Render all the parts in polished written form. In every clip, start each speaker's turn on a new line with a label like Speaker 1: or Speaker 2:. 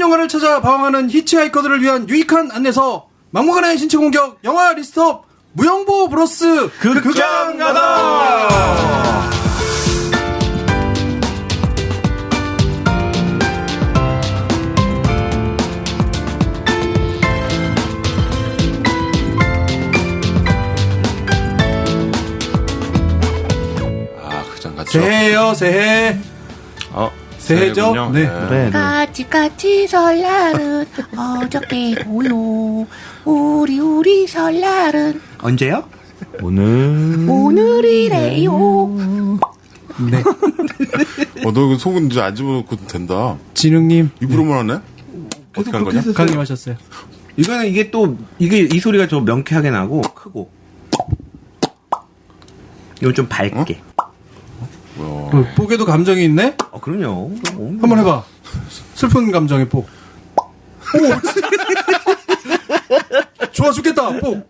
Speaker 1: 영화를 찾아 방황하는 히치하이커들을 위한 유익한 안내서 막무가내 신체 공격 영화 리스트업 무영보 브로스 극장 가다. 새해요, 새해. 새해죠?
Speaker 2: 새해군요.
Speaker 1: 네.
Speaker 3: 까치 설날은 어저께고요. 우리 설날은
Speaker 4: 언제요?
Speaker 3: 오늘이래요.
Speaker 1: 네.
Speaker 2: 너 이거 속은 이제 안 집어넣고 된다.
Speaker 1: 진웅님.
Speaker 2: 입으로만 하네? 어떻게 한 거냐?
Speaker 1: 강림하셨어요.
Speaker 4: 이거는 이게 이 소리가 좀 명쾌하게 나고 크고. 이건 좀 밝게.
Speaker 1: 뽀개도 감정이 있네?
Speaker 4: 그럼요.
Speaker 1: 한번 해봐. 슬픈 감정의 뽀. 오! 좋아 죽겠다, 뽀.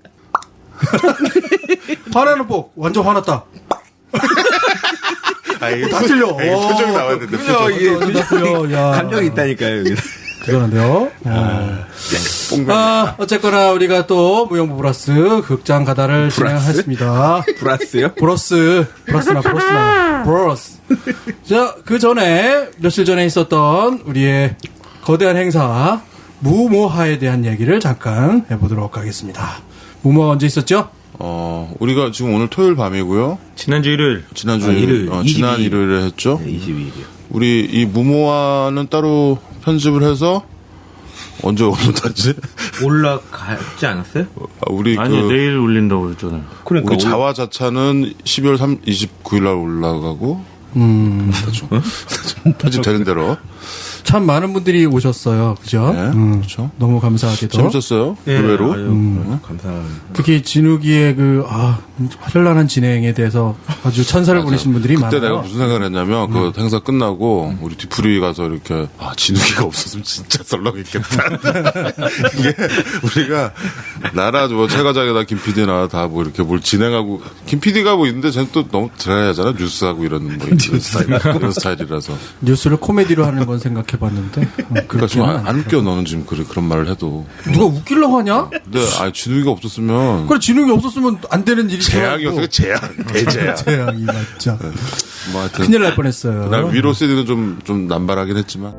Speaker 1: 화나는 뽀. 완전 화났다.
Speaker 2: 이게
Speaker 1: 다 틀려.
Speaker 2: 표정이 나와야 되는데.
Speaker 1: 틀려. 야.
Speaker 4: 감정이 있다니까요, 여기서.
Speaker 1: 그러는데요. 어쨌거나 우리가 또 무용부 브러스 극장 가다를 진행했습니다.
Speaker 4: 브라스요?
Speaker 1: 브러스나. 자, 그 전에 며칠 전에 있었던 우리의 거대한 행사 무모하에 대한 얘기를 잠깐 해보도록 하겠습니다. 무모가 언제 있었죠?
Speaker 2: 우리가 지금 오늘 토요일 밤이고요.
Speaker 5: 지난주 일요일.
Speaker 2: 지난 일요일에 했죠.
Speaker 4: 네, 22일이요.
Speaker 2: 우리 이 무모화는 따로 편집을 해서 언제 올라갔지?
Speaker 4: 올라갔지 않았어요?
Speaker 5: 아니, 내일 올린다고 그랬잖아요.
Speaker 4: 그러니까
Speaker 2: 우리 자화자차는 12월 29일 날 올라가고 편집 되는 대로.
Speaker 1: 참 많은 분들이 오셨어요. 그죠?
Speaker 2: 네, 그렇죠.
Speaker 1: 너무 감사하게도.
Speaker 2: 재밌었어요. 의외로.
Speaker 4: 감사합니다.
Speaker 1: 특히 진욱이의 화려한 진행에 대해서 아주 찬사를 보내신 분들이
Speaker 2: 그때
Speaker 1: 많아요.
Speaker 2: 내가 무슨 생각을 했냐면 그 행사 끝나고 우리 뒤풀이 가서 이렇게 진욱이가 없었으면 진짜 썰렁했겠다. 이게 우리가 나라 최 과장이나 김 PD나 다 이렇게 뭘 진행하고 김 PD가 있는데 쟤는 또 너무 드라이하잖아. 뉴스하고 이런 이런 스타일이라서
Speaker 1: 뉴스를 코미디로 하는 건 생각해봤는데
Speaker 2: 그러니까 좀 안 웃겨. 너는 지금 그런 말을 해도
Speaker 1: 누가 웃기려고 하냐?
Speaker 2: 근데 진욱이가 없었으면
Speaker 1: 그래, 진욱이 없었으면 안 되는 일이
Speaker 2: 재앙이었어요. 대재앙.
Speaker 1: 재앙이 맞죠.
Speaker 2: 뭐 하여튼
Speaker 1: 큰일 날 뻔했어요.
Speaker 2: 그날 위로 CD는 좀 남발하긴 했지만.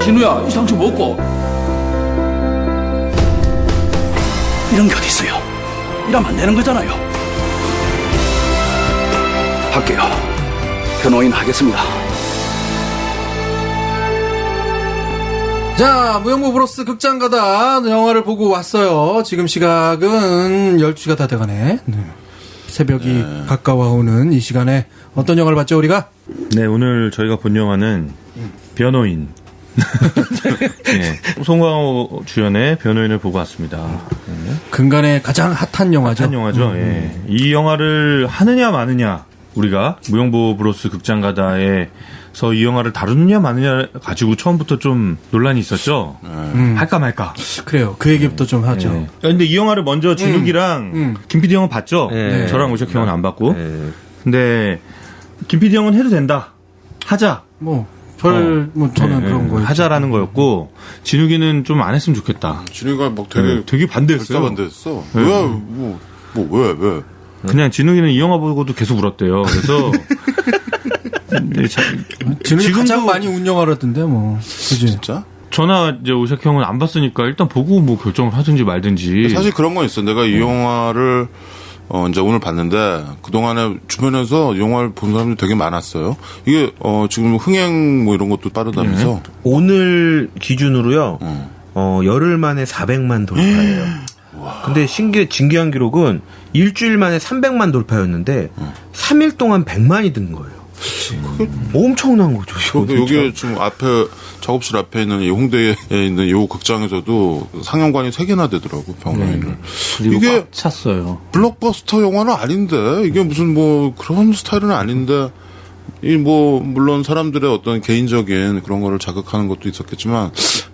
Speaker 6: 진우야, 이 상처 먹고. 이런 게 어디 있어요? 이러면 안 되는 거잖아요. 할게요. 변호인 하겠습니다.
Speaker 1: 자, 무용부 브로스 극장 가다 영화를 보고 왔어요. 지금 시각은 12시가 다 돼가네. 새벽이 가까워오는 이 시간에 어떤 영화를 봤죠, 우리가?
Speaker 5: 네, 오늘 저희가 본 영화는 변호인. 네, 송강호 주연의 변호인을 보고 왔습니다.
Speaker 1: 근간에 가장 핫한 영화죠.
Speaker 5: 핫한 영화죠. 예. 이 영화를 하느냐 마느냐, 우리가 무용보 브로스 극장 가다에서 이 영화를 다루느냐 마느냐 가지고 처음부터 좀 논란이 있었죠. 할까 말까.
Speaker 1: 그래요. 그 얘기부터 좀 하죠.
Speaker 5: 네. 근데 이 영화를 먼저 진욱이랑 김PD 형은 봤죠.
Speaker 4: 네.
Speaker 5: 저랑 오석희 형은 안 봤고.
Speaker 4: 네.
Speaker 5: 근데 김PD 형은 해도 된다. 하자.
Speaker 1: 저는 그런 거예요.
Speaker 5: 하자라는 거였고, 진욱이는 좀 안 했으면 좋겠다.
Speaker 2: 진욱이가 되게
Speaker 5: 반대했어요.
Speaker 2: 반대했어.
Speaker 5: 네.
Speaker 2: 왜?
Speaker 5: 그냥 진욱이는 이 영화 보고도 계속 울었대요. 그래서
Speaker 1: 진욱이 가장 많이 운 영화라던데 그지?
Speaker 2: 진짜?
Speaker 5: 저나 이제 오석희 형은 안 봤으니까 일단 보고 결정을 하든지 말든지.
Speaker 2: 사실 그런 건 있어. 내가 이 영화를 이제 오늘 봤는데 그동안에 주변에서 영화를 본 사람들이 되게 많았어요. 이게 지금 흥행 이런 것도 빠르다면서.
Speaker 4: 오늘 기준으로요. 열흘 만에 400만 돌파예요. 근데 진기한 기록은 일주일 만에 300만 돌파였는데 3일 동안 100만이 든 거예요. 엄청난 거죠.
Speaker 2: 여기 지금 작업실 앞에 있는 홍대에 있는 이 극장에서도 상영관이 3개나 되더라고, 변호인을.
Speaker 5: 그리고
Speaker 2: 이게
Speaker 5: 꽉 찼어요.
Speaker 2: 블록버스터 영화는 아닌데, 이게 무슨 그런 스타일은 아닌데, 물론 사람들의 어떤 개인적인 그런 거를 자극하는 것도 있었겠지만,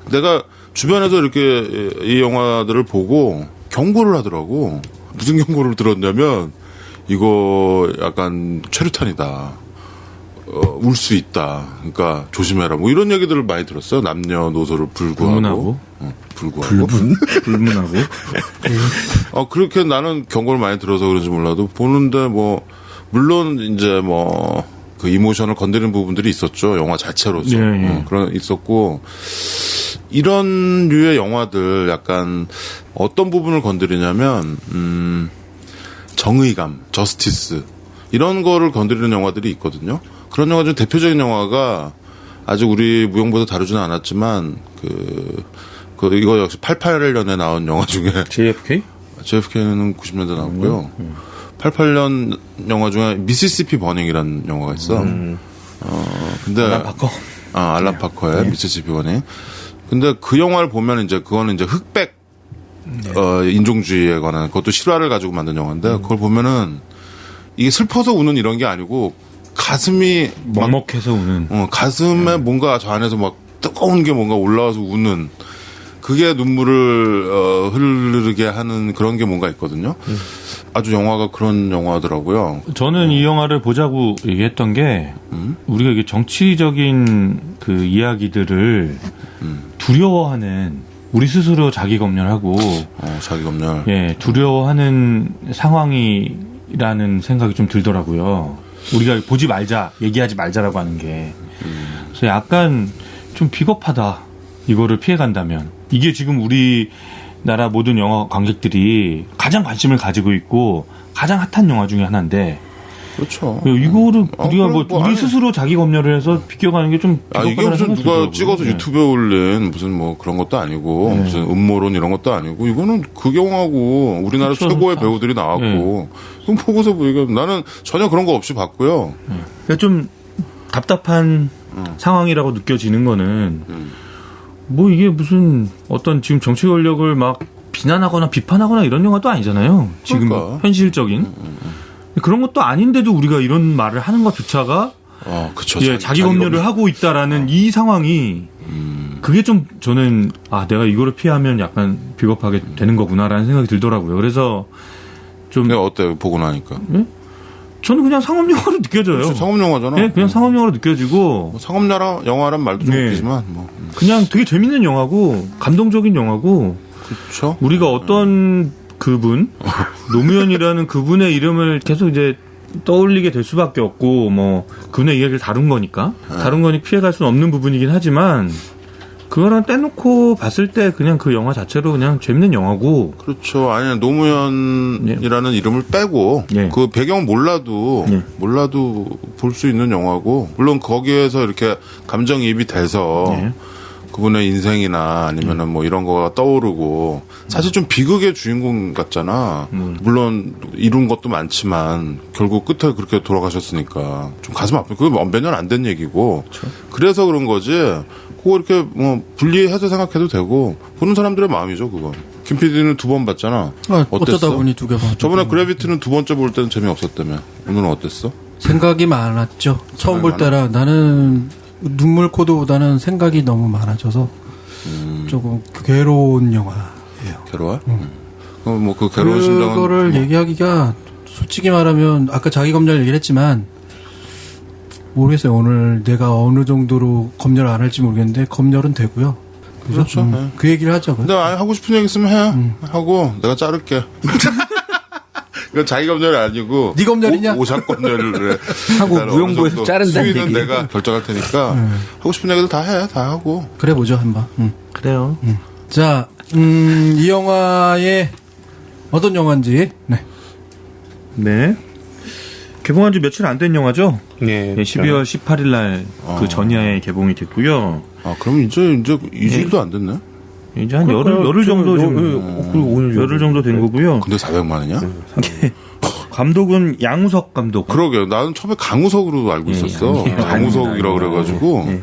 Speaker 2: 내가 주변에서 이렇게 이 영화들을 보고 경고를 하더라고. 무슨 경고를 들었냐면, 이거 약간 최루탄이다. 울 수 있다. 그러니까 조심해라. 뭐 이런 얘기들을 많이 들었어요. 남녀노소를 불구하고. 불구하고.
Speaker 5: 불문하고.
Speaker 2: 그렇게 나는 경고를 많이 들어서 그런지 몰라도 보는데 뭐 물론 이제 뭐 그 이모션을 건드리는 부분들이 있었죠. 영화 자체로서.
Speaker 5: 예.
Speaker 2: 그런 있었고 이런 류의 영화들 약간 어떤 부분을 건드리냐면 정의감, 저스티스 이런 거를 건드리는 영화들이 있거든요. 그런 영화 중 대표적인 영화가 아직 우리 무용보다 다루지는 않았지만 이거 역시 88년에 나온 영화 중에
Speaker 5: JFK?
Speaker 2: JFK는 90년대 나왔고요. 88년 영화 중에 미시시피 버닝이라는 영화가 있어. 근데
Speaker 5: 알란 파커.
Speaker 2: 알란 파커의 미시시피 버닝. 근데 그 영화를 보면 이제 그거는 이제 흑백 인종주의에 관한 그것도 실화를 가지고 만든 영화인데 그걸 보면은 이게 슬퍼서 우는 이런 게 아니고 가슴이
Speaker 5: 먹먹해서 우는.
Speaker 2: 가슴에 뭔가 저 안에서 막 뜨거운 게 뭔가 올라와서 우는 그게 눈물을 흐르게 하는 그런 게 뭔가 있거든요. 아주 영화가 그런 영화더라고요.
Speaker 5: 저는 이 영화를 보자고 얘기했던 게 우리가 이게 정치적인 그 이야기들을 두려워하는 우리 스스로 자기 검열하고
Speaker 2: 자기 검열.
Speaker 5: 예, 두려워하는 상황이라는 생각이 좀 들더라고요. 우리가 보지 말자, 얘기하지 말자라고 하는 게. 그래서 약간 좀 비겁하다. 이거를 피해간다면. 이게 지금 우리나라 모든 영화 관객들이 가장 관심을 가지고 있고 가장 핫한 영화 중에 하나인데.
Speaker 2: 그렇죠.
Speaker 5: 이거를 우리가
Speaker 2: 그럼
Speaker 5: 우리
Speaker 2: 아니.
Speaker 5: 스스로 자기 검열을 해서 비껴가는 게 좀
Speaker 2: 이게
Speaker 5: 비겁하다는
Speaker 2: 무슨
Speaker 5: 생각이
Speaker 2: 누가
Speaker 5: 들더라고요.
Speaker 2: 찍어서
Speaker 5: 예.
Speaker 2: 유튜브에 올린 무슨 뭐 그런 것도 아니고 무슨 음모론 이런 것도 아니고 이거는 그 영화고 우리나라
Speaker 5: 그쵸,
Speaker 2: 최고의
Speaker 5: 그쵸.
Speaker 2: 배우들이 나왔고 그럼 보고서 뭐 이거 나는 전혀 그런 거 없이 봤고요.
Speaker 5: 그러니까 좀 답답한 상황이라고 느껴지는 거는 뭐 이게 무슨 어떤 지금 정치 권력을 막 비난하거나 비판하거나 이런 영화도 아니잖아요. 지금
Speaker 2: 그러니까.
Speaker 5: 현실적인 그런 것도 아닌데도 우리가 이런 말을 하는 것조차가
Speaker 2: 그쵸.
Speaker 5: 예, 자기 검열을 하고 있다라는 이 상황이 그게 좀 저는 내가 이거를 피하면 약간 비겁하게 되는 거구나라는 생각이 들더라고요. 그래서 좀
Speaker 2: 내가 어때요? 보고 나니까.
Speaker 5: 저는 그냥 상업 영화로 느껴져요.
Speaker 2: 상업 영화잖아.
Speaker 5: 예, 그냥 상업 영화로 느껴지고
Speaker 2: 상업 영화란 말도 좀
Speaker 5: 네.
Speaker 2: 웃기지만 뭐.
Speaker 5: 그냥 되게 재밌는 영화고 감동적인 영화고
Speaker 2: 그렇죠.
Speaker 5: 우리가 어떤 그분 노무현이라는 그분의 이름을 계속 이제 떠올리게 될 수밖에 없고 뭐 그분의 이야기를 다룬 거니까 피해갈 수는 없는 부분이긴 하지만 그거랑 떼놓고 봤을 때 그냥 그 영화 자체로 그냥 재밌는 영화고
Speaker 2: 그렇죠. 아니 노무현이라는 이름을 빼고
Speaker 5: 예.
Speaker 2: 그 배경 몰라도 볼 수 있는 영화고 물론 거기에서 이렇게 감정이입이 돼서
Speaker 5: 예.
Speaker 2: 그분의 인생이나 아니면은 뭐 이런 거가 떠오르고 사실 좀 비극의 주인공 같잖아. 물론 이룬 것도 많지만 결국 끝에 그렇게 돌아가셨으니까 좀 가슴 아프고 그게 몇 년 안 된 얘기고 그래서 그런 거지. 그거 이렇게 뭐 분리해서 생각해도 되고 보는 사람들의 마음이죠 그건. 김 PD는 2번 봤잖아. 어땠어?
Speaker 1: 어쩌다 보니 2개 봤죠.
Speaker 2: 저번에 그래비티는 2번째 볼 때는 재미없었다며. 오늘은 어땠어?
Speaker 1: 생각이 많았죠. 처음 볼 때라 나는 눈물 코드보다는 생각이 너무 많아져서 조금 괴로운 영화예요.
Speaker 2: 괴로워? 그럼 뭐 그 괴로운 심정은
Speaker 1: 그거를
Speaker 2: 뭐
Speaker 1: 얘기하기가 솔직히 말하면 아까 자기 검열 얘기를 했지만 모르겠어요. 오늘 내가 어느 정도로 검열 안 할지 모르겠는데 검열은 되고요. 그죠?
Speaker 2: 그렇죠. 네.
Speaker 1: 그 얘기를 하자고요.
Speaker 2: 근데 아니, 하고 싶은 얘기 있으면 해. 하고 내가 자를게. 이건 자기 검열이 아니고
Speaker 1: 네 검열이냐?
Speaker 2: 오샷 검열을 해.
Speaker 4: 하고
Speaker 2: 나는
Speaker 4: 무용부에서
Speaker 2: 어느 정도
Speaker 4: 자른다는
Speaker 2: 수위는
Speaker 4: 얘기.
Speaker 2: 내가 결정할 테니까 하고 싶은 얘기들 다 해. 다 하고.
Speaker 1: 그래 보죠 한번.
Speaker 4: 그래요.
Speaker 1: 자, 이 영화의 어떤 영화인지. 네.
Speaker 5: 네. 개봉한 지 며칠 안 된 영화죠?
Speaker 4: 네.
Speaker 5: 12월 18일 날 그 전야에 개봉이 됐고요.
Speaker 2: 그럼 이제 2주일도 안 됐네.
Speaker 5: 이제 한 열흘 정도 좀 열흘 정도 된 거고요.
Speaker 2: 근데 400만 원이냐?
Speaker 5: 감독은 양우석 감독.
Speaker 2: 그러게요. 나는 처음에 강우석으로 알고 있었어. 강우석이라고 그래가지고.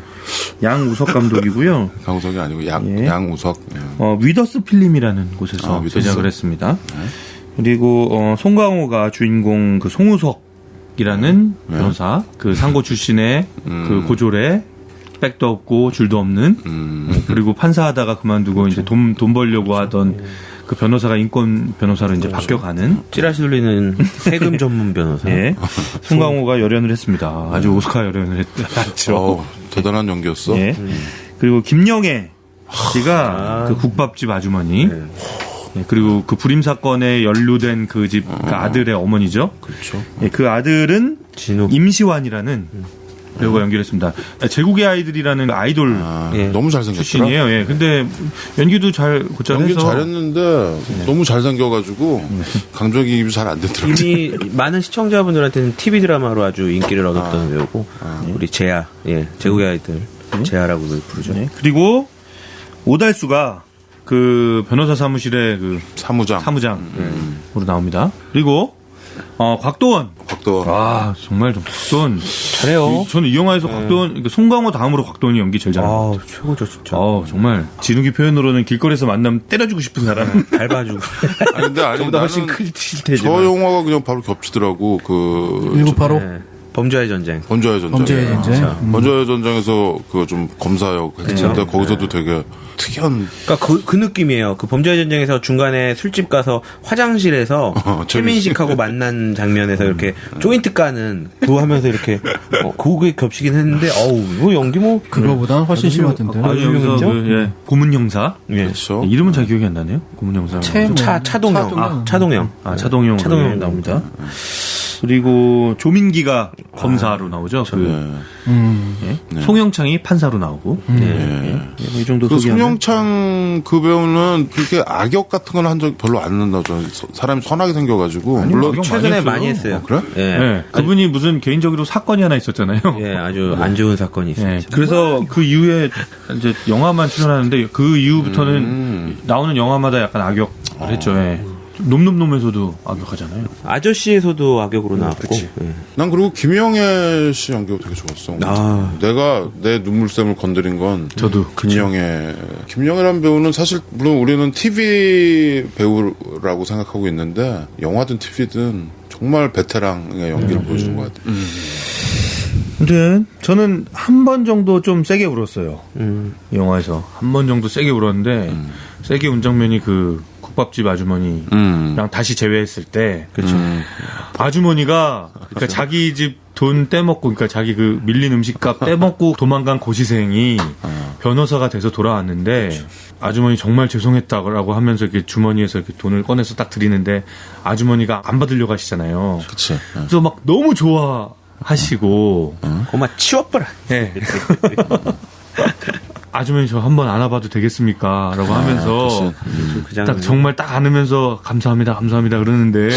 Speaker 5: 양우석 감독이고요.
Speaker 2: 강우석이 아니고 양우석.
Speaker 5: 위더스 필름이라는 곳에서
Speaker 2: 위더스.
Speaker 5: 제작을 했습니다. 그리고 송강호가 주인공 그 송우석이라는 변호사, 그 상고 출신의 그 고졸에 백도 없고 줄도 없는 그리고 판사하다가 그만두고 이제 돈 벌려고 하던 그 변호사가 인권 변호사로 이제 바뀌어가는
Speaker 4: 찌라시 돌리는 세금 전문 변호사.
Speaker 5: 예. 송강호가 열연을 했습니다. 아주 오스카 열연을 했죠.
Speaker 2: 대단한 연기였어.
Speaker 5: 예. 그리고 김영애 씨가 그 국밥집 아주머니. 예, 그리고 그 불임 사건에 연루된 그 집 그 아들의 어머니죠.
Speaker 4: 그렇죠.
Speaker 5: 예, 그 아들은
Speaker 4: 진욱.
Speaker 5: 임시완이라는 배우가 연기를 했습니다. 제국의 아이들이라는 아이돌
Speaker 4: 예.
Speaker 2: 너무 잘생겼더라.
Speaker 5: 출신이에요. 예. 근데 연기도 잘 곧잘
Speaker 2: 연기
Speaker 5: 해서
Speaker 2: 잘했는데 너무 잘생겨가지고 강조기입이 잘 안 되더라고요.
Speaker 4: 이미 많은 시청자분들한테는 TV 드라마로 아주 인기를 얻었던 배우고 우리 제아, 예, 제국의 아이들 제아라고 부르죠.
Speaker 5: 네. 그리고 오달수가 그 변호사 사무실의 그 사무장으로 나옵니다. 그리고 곽도원. 아 정말 좀 곽도원
Speaker 4: 잘해요.
Speaker 5: 저는 이 영화에서 곽도원 송강호 다음으로 곽도원이 연기 제일 잘합니다.
Speaker 4: 아 최고죠 진짜.
Speaker 5: 정말 진욱이 표현으로는 길거리에서 만나면 때려주고 싶은 사람.
Speaker 4: 밟아주고.
Speaker 2: 근데
Speaker 4: 저보다 훨씬
Speaker 2: 나는
Speaker 4: 크실
Speaker 2: 저
Speaker 4: 테지만.
Speaker 2: 영화가 그냥 바로 겹치더라고. 그
Speaker 1: 1985
Speaker 4: 네. 범죄와의 전쟁.
Speaker 2: 범죄의 전쟁.
Speaker 1: 범죄의 전쟁.
Speaker 2: 범죄의 전쟁에서 그 좀 검사역 했는데 거기서도 되게 특이한.
Speaker 4: 그러니까 그 느낌이에요. 그 범죄의 전쟁에서 중간에 술집 가서 화장실에서 최민식하고 만난 장면에서 이렇게 조인트 까는 그거 하면서 이렇게 그게 겹치긴 했는데 이거 연기 뭐
Speaker 1: 그거보다 훨씬 심하던데.
Speaker 5: 아주 여기서 고문 형사.
Speaker 4: 예.
Speaker 2: 그렇죠.
Speaker 5: 이름은 잘 기억이 안 나네요. 고문 형사.
Speaker 4: 차동영. 차동영
Speaker 5: 나옵니다. 그리고 조민기가 검사로 나오죠. 송영창이 판사로 나오고. 이 정도
Speaker 2: 그
Speaker 5: 소개하면.
Speaker 2: 송영창 그 배우는 그렇게 악역 같은 건 한 적 별로 안 나죠. 사람이 선하게 생겨가지고.
Speaker 5: 아니요,
Speaker 2: 물론
Speaker 5: 악역
Speaker 4: 최근에
Speaker 5: 많이
Speaker 4: 많이
Speaker 5: 했어요.
Speaker 4: 했어요.
Speaker 2: 그래?
Speaker 4: 예.
Speaker 5: 네, 그분이 무슨 개인적으로 사건이 하나 있었잖아요.
Speaker 4: 예, 아주 안 좋은 사건이 있어요.
Speaker 5: 네, 그래서 그 이후에 이제 영화만 출연하는데 그 이후부터는 나오는 영화마다 약간 악역을 했죠. 예. 놈놈놈에서도 악역하잖아요.
Speaker 4: 아저씨에서도 악역으로 나왔고. 예.
Speaker 2: 난 그리고 김영애 씨 연기가 되게 좋았어. 내가 내 눈물샘을 건드린 건
Speaker 5: 저도
Speaker 2: 김영애라는 배우는 사실 물론 우리는 TV 배우라고 생각하고 있는데 영화든 TV든 정말 베테랑의 연기를 보여주는 것 같아요.
Speaker 5: 근데 저는 한 번 정도 좀 세게 울었어요. 이 영화에서 한 번 정도 세게 울었는데 세게 운 장면이 그 국밥집 아주머니랑 다시 재회했을 때 아주머니가 그러니까 자기 집 돈 떼먹고 그러니까 자기 그 밀린 음식값 떼먹고 도망간 고시생이 변호사가 돼서 돌아왔는데 아주머니 정말 죄송했다고 하면서 이렇게 주머니에서 이렇게 돈을 꺼내서 딱 드리는데 아주머니가 안 받으려고 하시잖아요.
Speaker 2: 그치.
Speaker 5: 그래서 막 너무 좋아하시고
Speaker 4: 고마 치워버려.
Speaker 5: 네. 아주머니 저 한번 안아봐도 되겠습니까? 라고 하면서 딱 정말 딱 안으면서 감사합니다 그러는데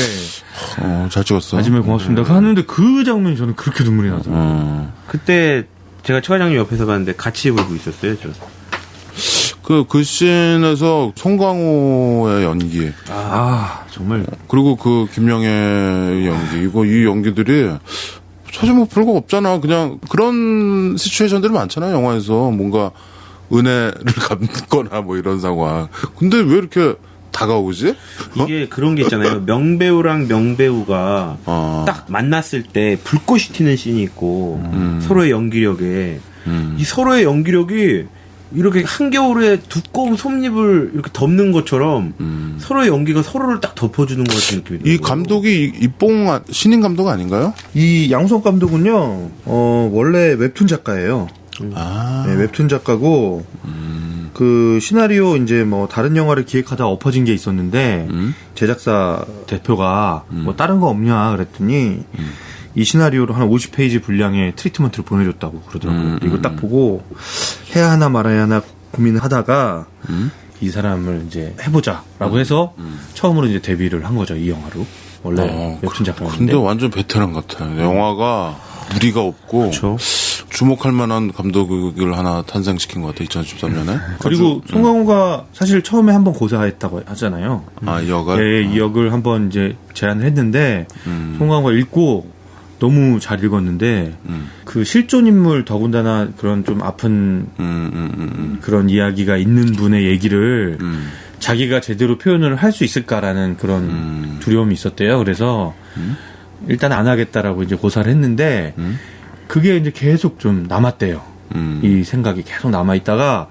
Speaker 2: 잘 찍었어.
Speaker 5: 아주머니 고맙습니다 하는데 그 장면이 저는 그렇게 눈물이 나더라고요.
Speaker 4: 그때 제가 최 과장님 옆에서 봤는데 같이 울고 있었어요. 저.
Speaker 2: 그 씬에서 송강호의 연기.
Speaker 5: 정말
Speaker 2: 그리고 그 김영애의 연기. 이 연기들이 사실 뭐 별거 없잖아. 그냥 그런 시츄에이션들이 많잖아. 영화에서 뭔가 은혜를 갚거나 뭐 이런 상황. 근데 왜 이렇게 다가오지?
Speaker 4: 이게 그런 게 있잖아요. 명배우랑 명배우가 딱 만났을 때 불꽃이 튀는 씬이 있고 서로의 연기력에 이 서로의 연기력이 이렇게 한겨울에 두꺼운 솜잎을 이렇게 덮는 것처럼 서로의 연기가 서로를 딱 덮어주는 것 같은 느낌이 들어요.
Speaker 2: 이 감독이 이뽕 신인 감독 아닌가요?
Speaker 5: 이 양성 감독은요 원래 웹툰 작가예요. 네, 웹툰 작가고 그 시나리오 이제 뭐 다른 영화를 기획하다 엎어진 게 있었는데 제작사 대표가 뭐 다른 거 없냐 그랬더니 이 시나리오로 한 50페이지 분량의 트리트먼트를 보내줬다고 그러더라고요. 이거 딱 보고 해야 하나 말아야 하나 고민을 하다가 이 사람을 이제 해보자라고 해서 처음으로 이제 데뷔를 한 거죠. 이 영화로. 원래 웹툰 작가인데.
Speaker 2: 근데 완전 베테랑 같아. 영화가 무리가 없고
Speaker 4: 그렇죠.
Speaker 2: 주목할 만한 감독을 하나 탄생시킨 것 같아. 2013년에.
Speaker 5: 그리고 송강호가 사실 처음에 한번 고사했다고 하잖아요.
Speaker 2: 이 역을?
Speaker 5: 이 역을 한번 이제 제안을 했는데 송강호가 읽고 너무 잘 읽었는데 그 실존 인물 더군다나 그런 좀 아픈 그런 이야기가 있는 분의 얘기를 자기가 제대로 표현을 할 수 있을까라는 그런 두려움이 있었대요. 그래서 일단 안 하겠다라고 이제 고사를 했는데 그게 이제 계속 좀 남았대요. 이 생각이 계속 남아있다가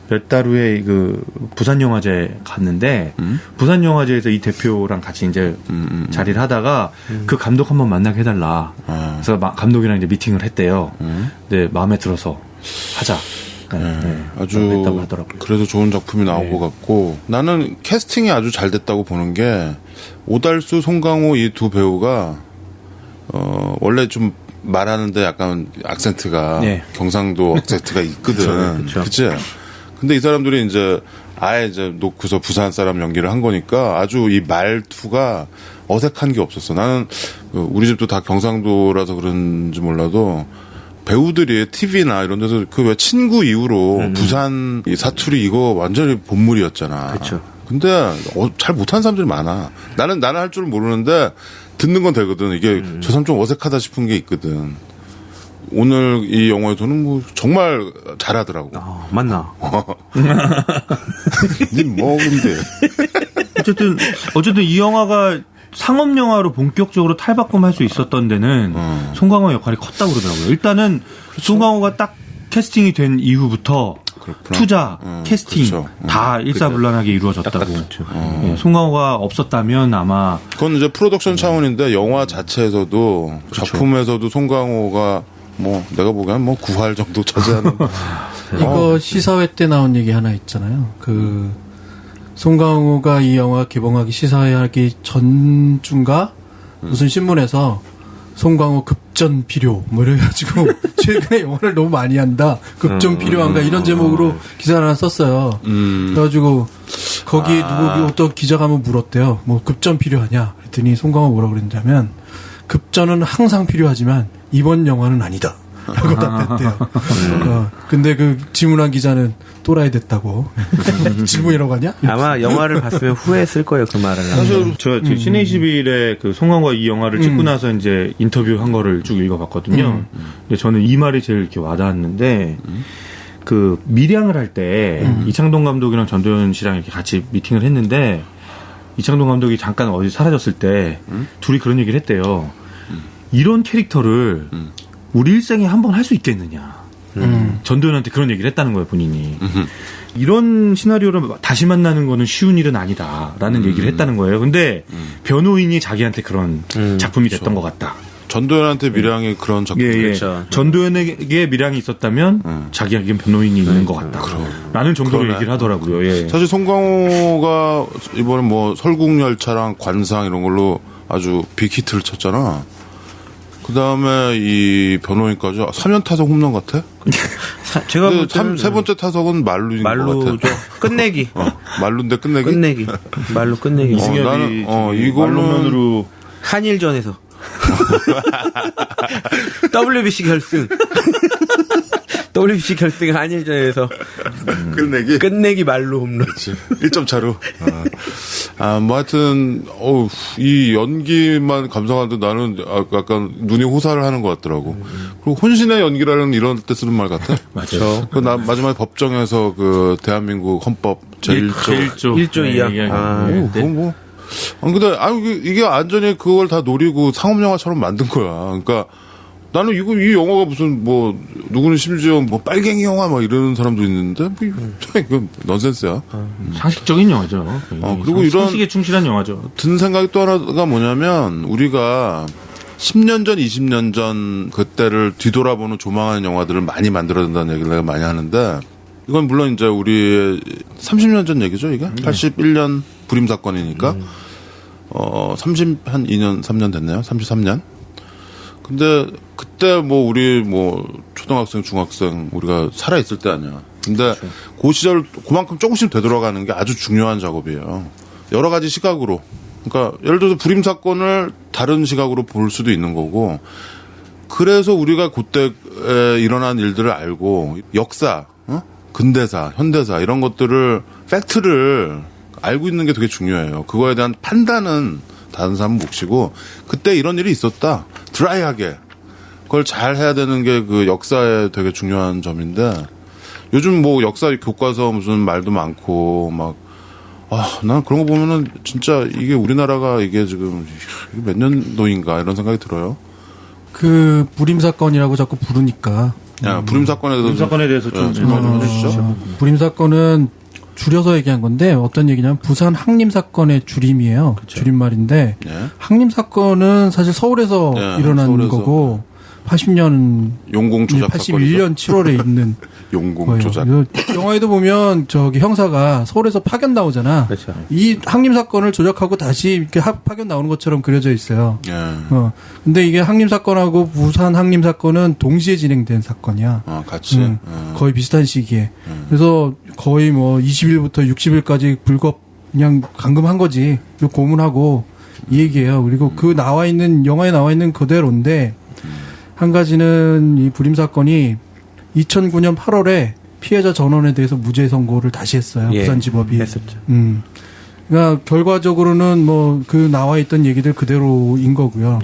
Speaker 5: 몇 달 후에 그 부산영화제 갔는데 부산영화제에서 이 대표랑 같이 이제 자리를 하다가 그 감독 한번 만나게 해달라. 그래서 감독이랑 이제 미팅을 했대요. 네, 마음에 들어서 하자.
Speaker 2: 아주
Speaker 5: 했다고 하더라고요.
Speaker 2: 그래도 좋은 작품이 나온 것 같고 나는 캐스팅이 아주 잘 됐다고 보는 게 오달수, 송강호 이 두 배우가 원래 좀 말하는데 약간 악센트가
Speaker 4: 네.
Speaker 2: 경상도 악센트가 있거든. 그치? 근데 이 사람들이 이제 아예 이제 놓고서 부산 사람 연기를 한 거니까 아주 이 말투가 어색한 게 없었어. 나는 우리 집도 다 경상도라서 그런지 몰라도 배우들이 TV나 이런 데서 그 왜 친구 이후로 부산 이 사투리 이거 완전히 본물이었잖아.
Speaker 4: 그쵸.
Speaker 2: 근데 잘 못하는 사람들이 많아. 나는 할 줄 모르는데 듣는 건 되거든. 이게 저 사람 좀 어색하다 싶은 게 있거든. 오늘 이 영화에서는 뭐 정말 잘하더라고.
Speaker 4: 맞나?
Speaker 2: 니 뭐 근데
Speaker 5: 어쨌든 이 영화가 상업 영화로 본격적으로 탈바꿈할 수 있었던 데는 송강호 역할이 컸다고 그러더라고요. 일단은 송강호가 딱 캐스팅이 된 이후부터
Speaker 2: 그렇구나.
Speaker 5: 투자, 캐스팅
Speaker 2: 그렇죠.
Speaker 5: 다 일사불란하게 이루어졌다고. 예, 송강호가 없었다면 아마
Speaker 2: 그건 이제 프로덕션 차원인데 영화 자체에서도 작품에서도 송강호가 뭐 내가 보기엔 뭐 9할 정도 차지하는
Speaker 1: 이거 시사회 때 나온 얘기 하나 있잖아요. 그 송강호가 이 영화 개봉하기 시사회 하기 전중가 무슨 신문에서 송강호 급전 필요 뭐 이래가지고 최근에 영화를 너무 많이 한다 급전 필요한가 이런 제목으로 기사를 하나 썼어요. 그래가지고 거기 누구 어떤 기자가 한번 물었대요. 뭐 급전 필요하냐 그랬더니 송강호 뭐라 그랬냐면 급전은 항상 필요하지만 이번 영화는 아니다. 라고 답했대요. 근데 그 질문한 기자는 또라이 됐다고. 질문이라고 하냐?
Speaker 4: 아마 영화를 봤으면 후회했을 거예요, 그 말을.
Speaker 5: 사실 저 시네21에 그 송강호가 이 영화를 찍고 나서 이제 인터뷰한 거를 쭉 읽어봤거든요. 근데 저는 이 말이 제일 이렇게 와닿았는데 그 밀양을 할 때 이창동 감독이랑 전도연 씨랑 이렇게 같이 미팅을 했는데 이창동 감독이 잠깐 어디 사라졌을 때 둘이 그런 얘기를 했대요. 이런 캐릭터를 우리 일생에 한 번 할 수 있겠느냐. 전도연한테 그런 얘기를 했다는 거예요, 본인이. 이런 시나리오를 다시 만나는 거는 쉬운 일은 아니다라는 얘기를 했다는 거예요. 근데 변호인이 자기한테 그런 작품이 됐던 것 같다.
Speaker 2: 전도연한테 밀양이 그런 작품.
Speaker 5: 예.
Speaker 4: 그렇죠.
Speaker 5: 전도연에게 밀양이 있었다면 자기에겐 변호인이 있는 것 같다. 라는 정도로
Speaker 2: 그러네.
Speaker 5: 얘기를 하더라고요. 예.
Speaker 2: 사실 송강호가 이번에 뭐 설국열차랑 관상 이런 걸로 아주 빅히트를 쳤잖아. 그 다음에 이 변호인까지 3연 타석 홈런 같아?
Speaker 4: 제가 볼
Speaker 2: 근데
Speaker 4: 때는
Speaker 2: 세 번째 타석은 말루인 것
Speaker 4: 말로죠.
Speaker 2: 같아.
Speaker 4: 끝내기.
Speaker 2: 말루인데 끝내기?
Speaker 4: 끝내기. 말로 끝내기.
Speaker 2: 나는, 이거는-
Speaker 5: 말로면으로
Speaker 4: 한일전에서. WBC 결승. WBC 결승 한일전에서
Speaker 2: 끝내기?
Speaker 4: 끝내기 말로 홈런.
Speaker 2: 1점 차로. 뭐 하여튼, 이 연기만 감상하는데 나는 약간 눈이 호사를 하는 것 같더라고. 그리고 혼신의 연기라는 이런 때 쓰는 말 같아.
Speaker 5: 맞죠.
Speaker 2: 그 마지막에 법정에서 그 대한민국 헌법 제1조.
Speaker 4: 1조 이하.
Speaker 2: 그건 뭐. 근데, 이게 완전히 그걸 다 노리고 상업영화처럼 만든 거야. 그러니까 나는 이 영화가 무슨 뭐, 누구는 심지어 뭐 빨갱이 영화 막 이러는 사람도 있는데, 이건 넌센스야.
Speaker 5: 상식적인 영화죠.
Speaker 2: 그리고 이런-
Speaker 5: 상식에 충실한 영화죠.
Speaker 2: 든 생각이 또 하나가 뭐냐면, 우리가 10년 전, 20년 전 그때를 뒤돌아보는 조망하는 영화들을 많이 만들어야 된다는 얘기를 내가 많이 하는데, 이건 물론 이제 우리 30년 전 얘기죠, 이게? 81년 불임 사건이니까. 한 2년, 3년 됐네요. 33년. 근데 그때 뭐 우리 뭐 초등학생, 중학생 우리가 살아있을 때 아니야. 근데 그 시절 그만큼 조금씩 되돌아가는 게 아주 중요한 작업이에요. 여러 가지 시각으로. 그러니까 예를 들어서 불임 사건을 다른 시각으로 볼 수도 있는 거고, 그래서 우리가 그때 일어난 일들을 알고 역사, 근대사, 현대사 이런 것들을 팩트를 알고 있는 게 되게 중요해요. 그거에 대한 판단은 다른 사람은 몫이고, 그때 이런 일이 있었다. 드라이하게. 그걸 잘 해야 되는 게 그 역사에 되게 중요한 점인데, 요즘 뭐 역사 교과서 무슨 말도 많고, 막, 난 그런 거 보면은 진짜 이게 우리나라가 이게 지금 몇 년도인가 이런 생각이 들어요.
Speaker 1: 그 불임 사건이라고 자꾸 부르니까
Speaker 2: 야, 불임 사건에 대해서
Speaker 5: 사건에 대해서 좀
Speaker 2: 설명 좀 해주시죠.
Speaker 1: 불임 사건은 줄여서 얘기한 건데 어떤 얘기냐면 부산 항림 사건의 줄임이에요. 줄임말인데
Speaker 2: 예.
Speaker 1: 항림 사건은 사실 서울에서
Speaker 2: 예,
Speaker 1: 일어난
Speaker 2: 서울에서.
Speaker 1: 거고 80년
Speaker 2: 용공 조작
Speaker 1: 81년 7월에 있는
Speaker 2: 용공
Speaker 1: 거예요.
Speaker 2: 조작.
Speaker 1: 그래서 영화에도 보면 저기 형사가 서울에서 파견 나오잖아.
Speaker 4: 그렇죠.
Speaker 1: 이 항림 사건을 조작하고 다시 이렇게 파견 나오는 것처럼 그려져 있어요.
Speaker 2: 예.
Speaker 1: 근데 이게 항림 사건하고 부산 항림 사건은 동시에 진행된 사건이야.
Speaker 2: 같이.
Speaker 1: 거의 비슷한 시기에. 그래서 거의 뭐 20일부터 60일까지 불법 그냥 감금한 거지. 고문하고 이 얘기예요. 그리고 그 나와 있는 영화에 나와 있는 그대로인데 한 가지는 이 불임 사건이 2009년 8월에 피해자 전원에 대해서 무죄 선고를 다시 했어요.
Speaker 4: 예,
Speaker 1: 부산지법이.
Speaker 4: 했었죠.
Speaker 1: 그러니까 결과적으로는 뭐 그 나와 있던 얘기들 그대로인 거고요.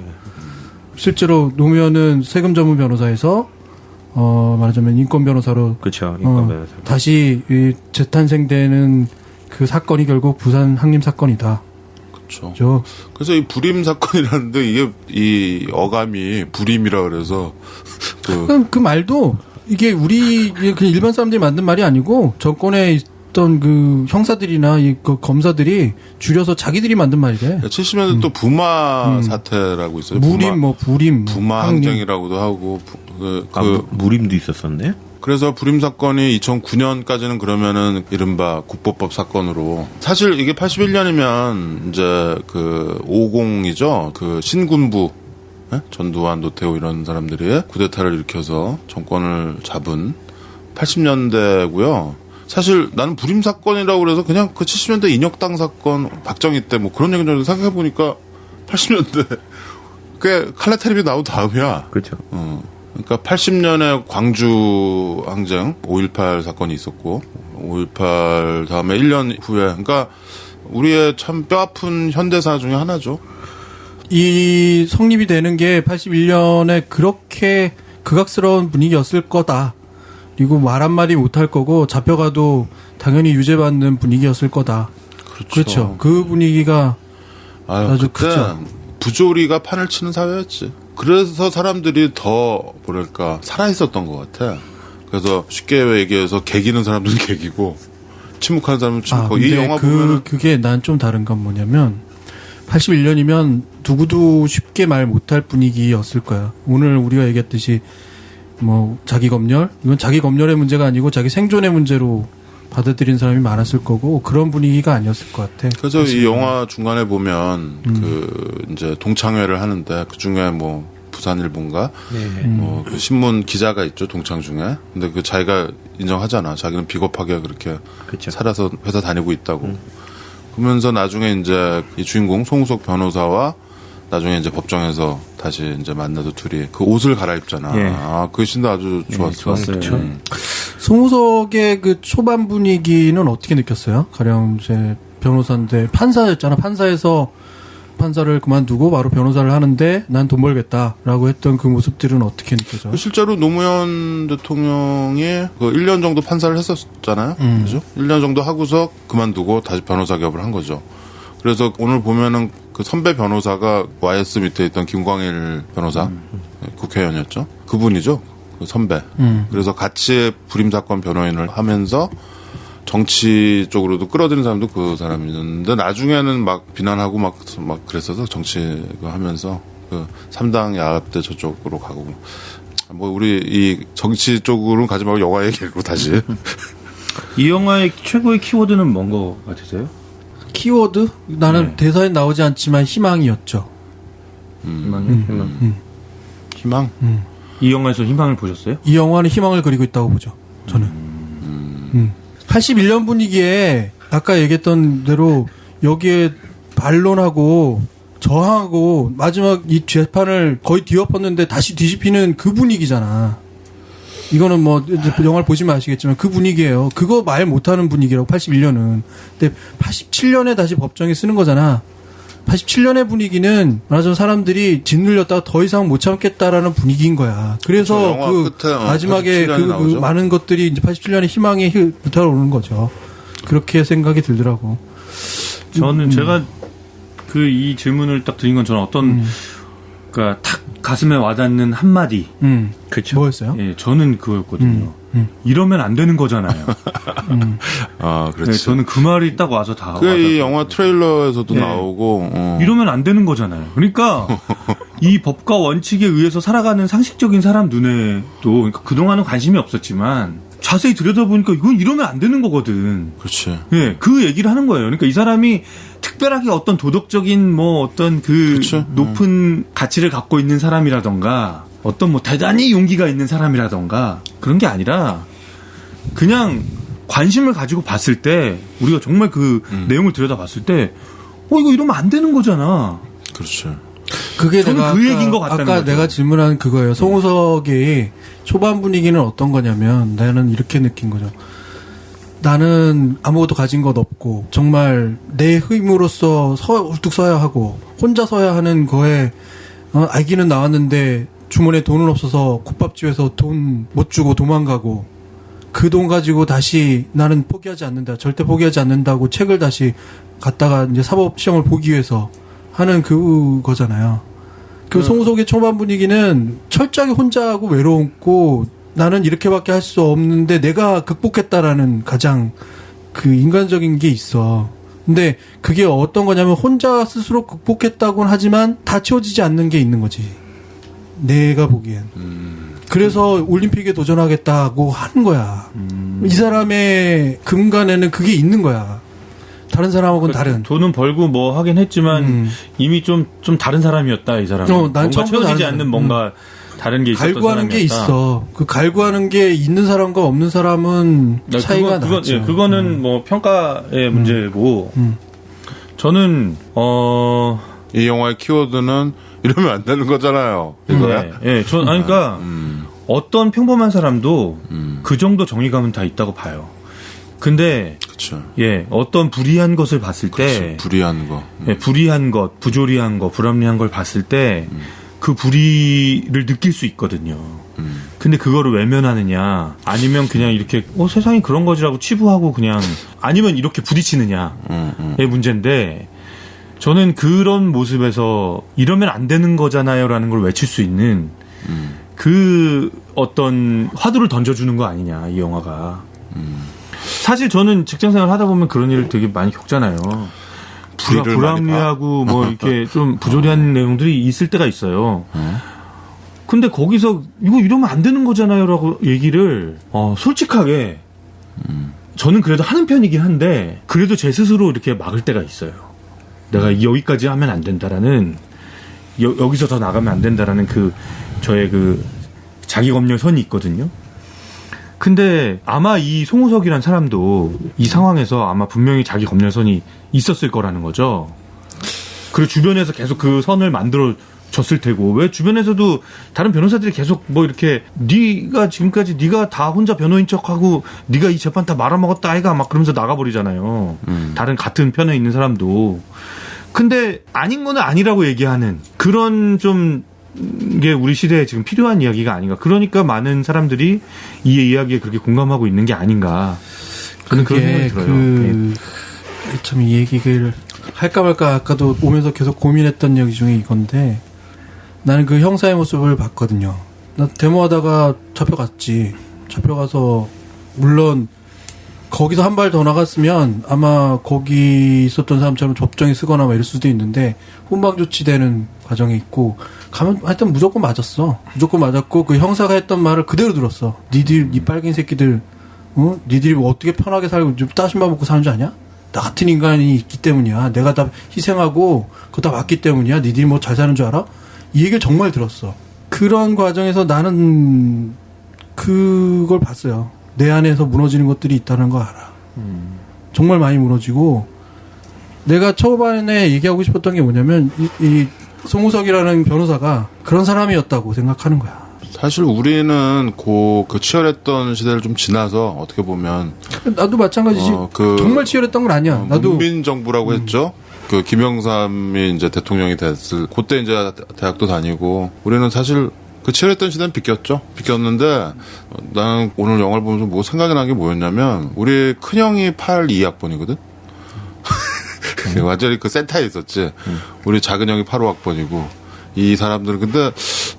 Speaker 1: 실제로 노무현은 세금 전문 변호사에서 말하자면 인권 변호사로
Speaker 4: 그렇죠. 인권 변호사.
Speaker 1: 다시 이 재탄생되는 그 사건이 결국 부산 항림 사건이다.
Speaker 2: 그렇죠. 그래서 이 불임 사건이라는데 이게 이 어감이 불임이라 그래서
Speaker 1: 그 말도 이게 우리 그 일반 사람들이 만든 말이 아니고 정권에 있던 그 형사들이나 그 검사들이 줄여서 자기들이 만든 말이래.
Speaker 2: 70년대 또 부마 사태라고 있어요.
Speaker 1: 무림 뭐 불임
Speaker 2: 부마
Speaker 1: 항림.
Speaker 2: 항쟁이라고도 하고
Speaker 4: 무림도 있었었네.
Speaker 2: 그래서 불임 사건이 2009년까지는 그러면은 이른바 국보법 사건으로 사실 이게 81년이면 이제 그 50이죠. 그 신군부 전두환, 노태우 이런 사람들이 쿠데타를 일으켜서 정권을 잡은 80년대고요. 사실 나는 불임 사건이라고 그래서 그냥 그 70년대 인혁당 사건 박정희 때 뭐 그런 얘기 좀 생각해 보니까 80년대 꽤 칼라 텔레비 나온 다음이야.
Speaker 4: 그렇죠.
Speaker 2: 그러니까 80년에 광주 항쟁 5.18 사건이 있었고 5.18 다음에 1년 후에 그러니까 우리의 참 뼈아픈 현대사 중에 하나죠.
Speaker 1: 이 성립이 되는 게 81년에 그렇게 극악스러운 분위기였을 거다. 그리고 말 한마디 못할 거고 잡혀가도 당연히 유죄받는 분위기였을 거다. 그렇죠. 그 분위기가 아주
Speaker 2: 그때
Speaker 1: 크죠.
Speaker 2: 부조리가 판을 치는 사회였지. 그래서 사람들이 더 뭐랄까 살아있었던 것 같아. 그래서 쉽게 얘기해서 개기는 사람들은 개기고 침묵하는 사람은 침묵하고 이 영화 보면
Speaker 1: 그게 난 좀 다른 건 뭐냐면 81년이면 누구도 쉽게 말 못할 분위기였을 거야. 오늘 우리가 얘기했듯이 뭐 자기 검열 이건 자기 검열의 문제가 아니고 자기 생존의 문제로 받아들인 사람이 많았을 거고 그런 분위기가 아니었을 것 같아.
Speaker 2: 그래서 이 영화 중간에 보면 그 이제 동창회를 하는데 그 중에 뭐 부산일보인가 뭐 그 신문 기자가 있죠 동창 중에. 근데 그 자기가 인정하잖아. 자기는 비겁하게 그렇게
Speaker 4: 그쵸.
Speaker 2: 살아서 회사 다니고 있다고. 그러면서 나중에 이제 이 주인공 송우석 변호사와 나중에 이제 법정에서 다시 이제 만나서 둘이 그 옷을 갈아입잖아.
Speaker 5: 예.
Speaker 2: 아, 그 신도 아주 좋았어.
Speaker 5: 좋았어요.
Speaker 1: 송우석의 그 초반 분위기는 어떻게 느꼈어요? 가령 이제 변호사인데 판사였잖아. 판사에서 판사를 그만두고 바로 변호사를 하는데 난 돈 벌겠다라고 했던 그 모습들은 어떻게 느껴져요?
Speaker 2: 실제로 노무현 대통령이 그 1년 정도 판사를 했었잖아요. 그죠? 1년 정도 하고서 그만두고 다시 변호사 개업을 한 거죠. 그래서 오늘 보면은 그 선배 변호사가 YS 밑에 있던 김광일 변호사, 국회의원이었죠. 그분이죠. 그 선배. 그래서 같이 불임사건 변호인을 하면서 정치 쪽으로도 끌어들인 사람도 그 사람이었는데 나중에는 막 비난하고 막 그랬어서 정치 하면서 그 3당 야합 때 저쪽으로 가고 뭐 우리 이 정치 쪽으로 가지 말고 영화 얘기로 다시.
Speaker 5: 이 영화의 최고의 키워드는 뭔 거 같으세요?
Speaker 1: 키워드? 나는 대사에 나오지 않지만 희망이었죠.
Speaker 2: 희망?
Speaker 5: 이 영화에서 희망을 보셨어요?
Speaker 1: 이 영화는 희망을 그리고 있다고 보죠. 저는. 81년 분위기에 아까 얘기했던 대로 여기에 반론하고 저항하고 마지막 이 재판을 거의 뒤엎었는데 다시 뒤집히는 그 분위기잖아. 이거는 뭐 영화를 보시면 아시겠지만 그 분위기예요. 그거 말 못하는 분위기라고 81년은. 근데 87년에 다시 법정에 쓰는 거잖아. 87년의 분위기는 말하자면 사람들이 짓눌렸다가 더 이상 못 참겠다라는 분위기인 거야. 그래서
Speaker 2: 그렇죠.
Speaker 1: 그
Speaker 2: 끝에,
Speaker 1: 마지막에
Speaker 2: 87년이
Speaker 1: 그
Speaker 2: 나오죠.
Speaker 1: 많은 것들이 이제 87년의 희망이 불타오르는 거죠. 그렇게 생각이 들더라고.
Speaker 5: 저는 제가 그 이 질문을 딱 드린 건 저는 어떤 그러니까 탁 가슴에 와닿는 한마디.
Speaker 4: 그렇죠.
Speaker 1: 뭐였어요?
Speaker 5: 예, 저는 그거였거든요. 이러면 안 되는 거잖아요.
Speaker 2: 아,
Speaker 5: 네,
Speaker 2: 그렇지.
Speaker 5: 저는 그 말이 딱 와서 다.
Speaker 2: 그게 이
Speaker 5: 와닿더라고요.
Speaker 2: 영화 트레일러에서도
Speaker 5: 네.
Speaker 2: 나오고,
Speaker 5: 이러면 안 되는 거잖아요. 그러니까 이 법과 원칙에 의해서 살아가는 상식적인 사람 눈에도 그러니까 그동안은 관심이 없었지만 자세히 들여다보니까 이건 이러면 안 되는 거거든.
Speaker 2: 그렇지.
Speaker 5: 예, 그 얘기를 하는 거예요. 그러니까 이 사람이 특별하게 어떤 도덕적인 뭐 어떤 그
Speaker 2: 그쵸.
Speaker 5: 높은 가치를 갖고 있는 사람이라던가 어떤 뭐 대단히 용기가 있는 사람이라던가 그런 게 아니라 그냥 관심을 가지고 봤을 때 우리가 정말 그 내용을 들여다봤을 때 이거 이러면 안 되는 거잖아.
Speaker 2: 그렇지.
Speaker 1: 그게
Speaker 5: 저는
Speaker 1: 내가
Speaker 5: 그 얘기인 것 같다는
Speaker 1: 아까
Speaker 5: 거죠.
Speaker 1: 내가 질문한 그거예요. 송우석의 초반 분위기는 어떤 거냐면 나는 이렇게 느낀 거죠. 나는 아무것도 가진 것 없고 정말 내 힘으로써 울뚝 서야 하고 혼자 서야 하는 거에 알기는 나왔는데 주머니에 돈은 없어서 국밥집에서 돈 못 주고 도망가고 그 돈 가지고 다시 나는 포기하지 않는다. 절대 포기하지 않는다고 책을 다시 갖다가 이제 사법시험을 보기 위해서 하는 그거잖아요. 그 송우석의 초반 분위기는 철저하게 혼자하고 외로웠고 나는 이렇게밖에 할 수 없는데 내가 극복했다라는 가장 그 인간적인 게 있어. 근데 그게 어떤 거냐면 혼자 스스로 극복했다고는 하지만 다 채워지지 않는 게 있는 거지. 내가 보기엔. 그래서 올림픽에 도전하겠다고 하는 거야. 이 사람의 근간에는 그게 있는 거야. 다른 사람하고는 다른.
Speaker 5: 돈은 벌고 뭐 하긴 했지만 이미 좀 다른 사람이었다 이 사람은.
Speaker 1: 난
Speaker 5: 뭔가
Speaker 1: 처음부터
Speaker 5: 채워지지
Speaker 1: 다른
Speaker 5: 않는 뭔가 다른 게 있었던
Speaker 1: 갈구하는 게
Speaker 5: 사람이었다.
Speaker 1: 있어. 그 갈구하는 게 있는 사람과 없는 사람은
Speaker 5: 네,
Speaker 1: 차이가 나죠.
Speaker 5: 그거는 뭐 평가의 문제고. 저는
Speaker 2: 이 영화의 키워드는 이러면 안 되는 거잖아요. 이거야?
Speaker 5: 그러니까 어떤 평범한 사람도 그 정도 정의감은 다 있다고 봐요. 근데
Speaker 2: 그쵸.
Speaker 5: 어떤 불이한 것을 봤을 때,
Speaker 2: 불이한 거.
Speaker 5: 불이한 것, 부조리한 것, 불합리한 걸 봤을 때 그 불의를 느낄 수 있거든요. 근데 그거를 외면하느냐, 아니면 그냥 이렇게 세상이 그런 거지라고 치부하고 그냥 아니면 이렇게 부딪히느냐의 문제인데. 저는 그런 모습에서 이러면 안 되는 거잖아요라는 걸 외칠 수 있는 그 어떤 화두를 던져주는 거 아니냐 이 영화가. 사실 저는 직장생활 하다 보면 그런 일을 되게 많이 겪잖아요.
Speaker 2: 불의를
Speaker 5: 불합리하고 뭐 이렇게 좀 부조리한 내용들이 있을 때가 있어요. 근데 거기서 이거 이러면 안 되는 거잖아요라고 얘기를 솔직하게 저는 그래도 하는 편이긴 한데 그래도 제 스스로 이렇게 막을 때가 있어요. 내가 여기까지 하면 안 된다라는 여기서 더 나가면 안 된다라는 그 저의 그 자기 검열 선이 있거든요. 근데 아마 이 송우석이란 사람도 이 상황에서 아마 분명히 자기 검열 선이 있었을 거라는 거죠. 그리고 주변에서 계속 그 선을 만들어 줬을 테고 왜 주변에서도 다른 변호사들이 계속 뭐 이렇게 네가 지금까지 네가 다 혼자 변호인 척하고 네가 이 재판 다 말아먹었다 아이가 막 그러면서 나가버리잖아요. 다른 같은 편에 있는 사람도. 근데 아닌 거는 아니라고 얘기하는 그런 좀 게 우리 시대에 지금 필요한 이야기가 아닌가. 그러니까 많은 사람들이 이 이야기에 그렇게 공감하고 있는 게 아닌가. 저는 그런 생각이 들어요.
Speaker 1: 참 이 얘기를 할까 말까 아까도 오면서 계속 고민했던 얘기 중에 이건데 나는 그 형사의 모습을 봤거든요. 나 데모하다가 잡혀갔지. 잡혀가서 물론 거기서 한 발 더 나갔으면 아마 거기 있었던 사람처럼 접종이 쓰거나 막 이럴 수도 있는데 훈방 조치되는 과정이 있고 가면 하여튼 무조건 맞았어. 무조건 맞았고 그 형사가 했던 말을 그대로 들었어. 니들 니 빨갱이 새끼들 니들이 뭐 어떻게 편하게 살고 좀 따신밥 먹고 사는 줄 아냐? 나 같은 인간이 있기 때문이야. 내가 다 희생하고 그거 다 맞기 때문이야. 니들이 뭐 잘 사는 줄 알아? 이 얘기를 정말 들었어. 그런 과정에서 나는 그걸 봤어요. 내 안에서 무너지는 것들이 있다는 거 알아. 정말 많이 무너지고 내가 초반에 얘기하고 싶었던 게 뭐냐면 이 송우석이라는 변호사가 그런 사람이었다고 생각하는 거야.
Speaker 2: 사실 우리는 그 치열했던 시대를 좀 지나서 어떻게 보면
Speaker 1: 나도 마찬가지지. 정말 치열했던 건 아니야. 나도
Speaker 2: 문민 정부라고 했죠. 그 김영삼이 이제 대통령이 됐을 그때 이제 대학도 다니고 우리는 사실 그 치열했던 시대는 비꼈죠. 비꼈는데 나는 오늘 영화를 보면서 뭐 생각이 난 게 뭐였냐면 우리 큰형이 82학번이거든. 완전히 그 센터에 있었지. 우리 작은 형이 85학번이고 이 사람들은 근데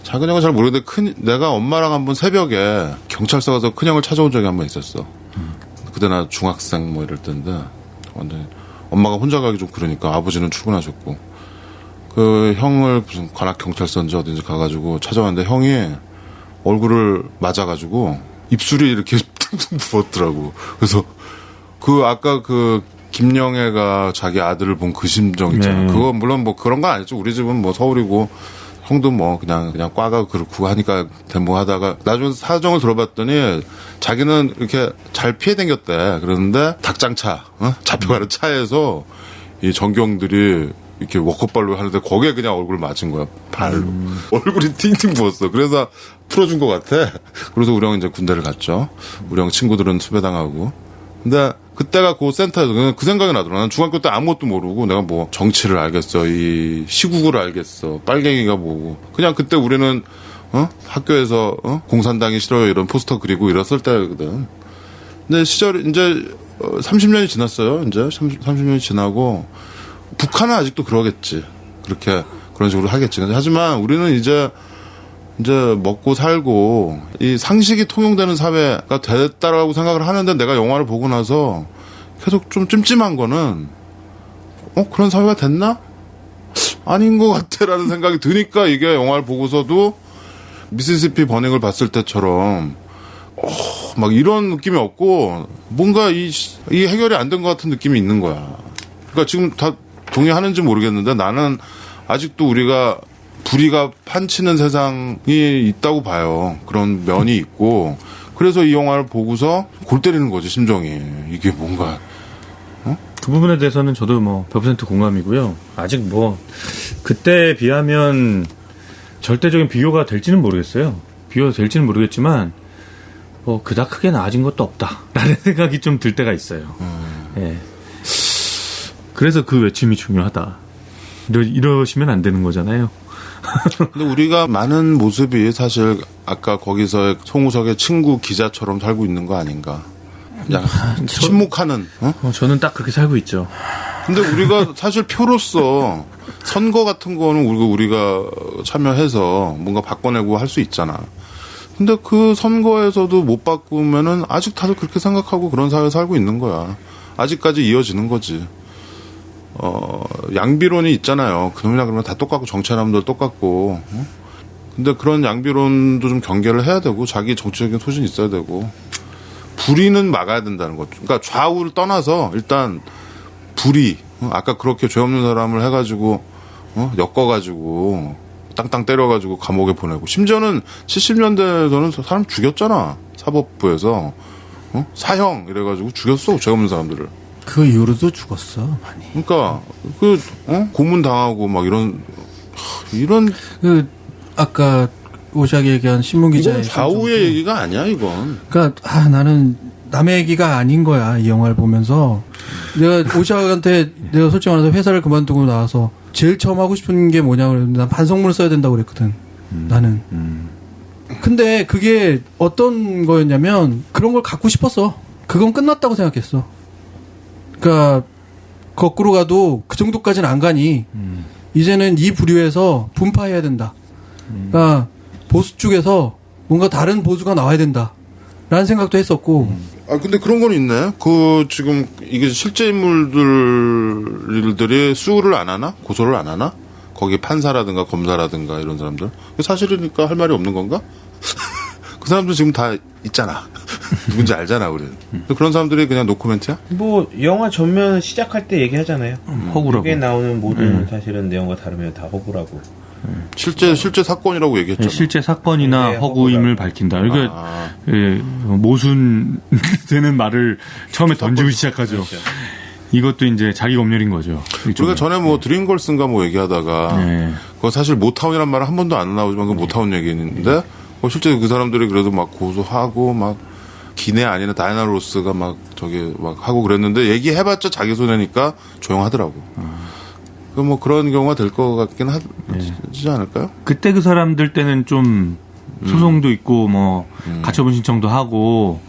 Speaker 2: 작은 형은 잘 모르겠는데 내가 엄마랑 한번 새벽에 경찰서 가서 큰 형을 찾아온 적이 한 번 있었어. 그때 나 중학생 뭐 이럴 때인데 완전 엄마가 혼자 가기 좀 그러니까 아버지는 출근하셨고 그 형을 무슨 관악 경찰서인지 어딘지 가가지고 찾아왔는데 형이 얼굴을 맞아가지고 입술이 이렇게 퉁퉁 부었더라고. 그래서 그 아까 그 김영애가 자기 아들을 본 그 심정 있잖아.
Speaker 5: 네.
Speaker 2: 그거 물론 뭐 그런 건 아니죠. 우리 집은 뭐 서울이고 형도 뭐 그냥 과가 그렇고 하니까 대모하다가 나중에 사정을 들어봤더니 자기는 이렇게 잘 피해 댕겼대. 그런데 닭장차 잡혀가는 차에서 이 전경들이 이렇게 워커발로 하는데 거기에 그냥 얼굴을 맞은 거야. 발로. 얼굴이 팅팅 부었어. 그래서 풀어준 것 같아. 그래서 우리 형 이제 군대를 갔죠. 우리 형 친구들은 수배당하고. 근데 그때가 그 센터에서 그냥 그 생각이 나더라. 난 중학교 때 아무것도 모르고 내가 뭐 정치를 알겠어. 이 시국을 알겠어. 빨갱이가 뭐고. 그냥 그때 우리는 학교에서 공산당이 싫어요 이런 포스터 그리고 이랬을 때거든. 근데 시절 이제 30년이 지났어요. 이제 30년이 지나고 북한은 아직도 그러겠지. 그렇게 그런 식으로 하겠지. 하지만 우리는 이제 먹고 살고 이 상식이 통용되는 사회가 됐다라고 생각을 하는데 내가 영화를 보고 나서 계속 좀 찜찜한 거는 그런 사회가 됐나? 아닌 것 같아라는 생각이 드니까 이게 영화를 보고서도 미시시피 버닝을 봤을 때처럼 막 이런 느낌이 없고 뭔가 이 해결이 안 된 것 같은 느낌이 있는 거야. 그러니까 지금 다 동의하는지 모르겠는데 나는 아직도 우리가 불의가 판치는 세상이 있다고 봐요. 그런 면이 있고 그래서 이 영화를 보고서 골 때리는 거지 심정이. 이게 뭔가
Speaker 5: 그 부분에 대해서는 저도 뭐 100% 공감이고요. 아직 뭐 그때에 비하면 절대적인 비교가 될지는 모르겠어요. 비교가 될지는 모르겠지만 뭐 그닥 크게 나아진 것도 없다라는 생각이 좀 들 때가 있어요. 예. 그래서 그 외침이 중요하다. 이러시면 안 되는 거잖아요.
Speaker 2: 근데 우리가 많은 모습이 사실 아까 거기서 송우석의 친구 기자처럼 살고 있는 거 아닌가. 그냥 침묵하는.
Speaker 5: 저는 딱 그렇게 살고 있죠.
Speaker 2: 근데 우리가 사실 표로서 선거 같은 거는 우리가 참여해서 뭔가 바꿔내고 할 수 있잖아. 근데 그 선거에서도 못 바꾸면은 아직 다들 그렇게 생각하고 그런 사회에 살고 있는 거야. 아직까지 이어지는 거지. 양비론이 있잖아요. 그놈이나 그러면 다 똑같고 정치하는 놈들 똑같고. 근데 그런 양비론도 좀 경계를 해야 되고 자기 정치적인 소신이 있어야 되고 불의는 막아야 된다는 거죠. 그러니까 좌우를 떠나서 일단 불의. 아까 그렇게 죄 없는 사람을 해가지고 엮어가지고 땅땅 때려가지고 감옥에 보내고 심지어는 70년대에서는 사람 죽였잖아. 사법부에서 사형 이래가지고 죽였어. 죄 없는 사람들을.
Speaker 1: 그 이후로도 죽었어 많이.
Speaker 2: 그러니까 고문 당하고 막 이런
Speaker 1: 그 아까 오작이 얘기한 신문 기자의
Speaker 2: 이건 좌우의 얘기가 아니야 이건.
Speaker 1: 그러니까 나는 남의 얘기가 아닌 거야 이 영화를 보면서. 내가 오작한테 내가 솔직히 말해서 회사를 그만두고 나와서 제일 처음 하고 싶은 게 뭐냐고 그랬는데 난 반성문을 써야 된다고 그랬거든. 나는. 근데 그게 어떤 거였냐면 그런 걸 갖고 싶었어. 그건 끝났다고 생각했어. 그러니까 거꾸로 가도 그 정도까지는 안 가니 이제는 이 부류에서 분파해야 된다. 그러니까 보수 쪽에서 뭔가 다른 보수가 나와야 된다라는 생각도 했었고.
Speaker 2: 근데 그런 건 있네. 그 지금 이게 실제 인물들이 수를 안 하나? 고소를 안 하나? 거기 판사라든가 검사라든가 이런 사람들. 사실이니까 할 말이 없는 건가? 그 사람들 지금 다 있잖아. 누군지 알잖아, 우리는. 그런 사람들이 그냥 노코멘트야?
Speaker 4: 뭐 영화 전면 시작할 때 얘기하잖아요.
Speaker 5: 허구라고.
Speaker 4: 여기에 나오는 모든 사실은 내용과 다르면 다 허구라고.
Speaker 2: 실제 사건이라고 얘기했잖아.
Speaker 5: 실제 사건이나
Speaker 4: 네,
Speaker 5: 허구임을 밝힌다. 이게 모순되는 말을 처음에 던지고 시작하죠.
Speaker 4: 그렇죠.
Speaker 5: 이것도 이제 자기 검열인 거죠.
Speaker 2: 우리가 전에 뭐 드림걸스인가 뭐 얘기하다가 그거 사실 모타운이란 말은 한 번도 안 나오지만 그 모타운 얘기인데 실제 그 사람들이 그래도 막 고소하고 막 기내 아니나 다이나 로스가 막 하고 그랬는데 얘기해봤자 자기 손해니까 조용하더라고. 그 뭐 그런 경우가 될 것 같긴 하지 않을까요?
Speaker 5: 그때 그 사람들 때는 좀 소송도 있고 뭐 가처분 신청도 하고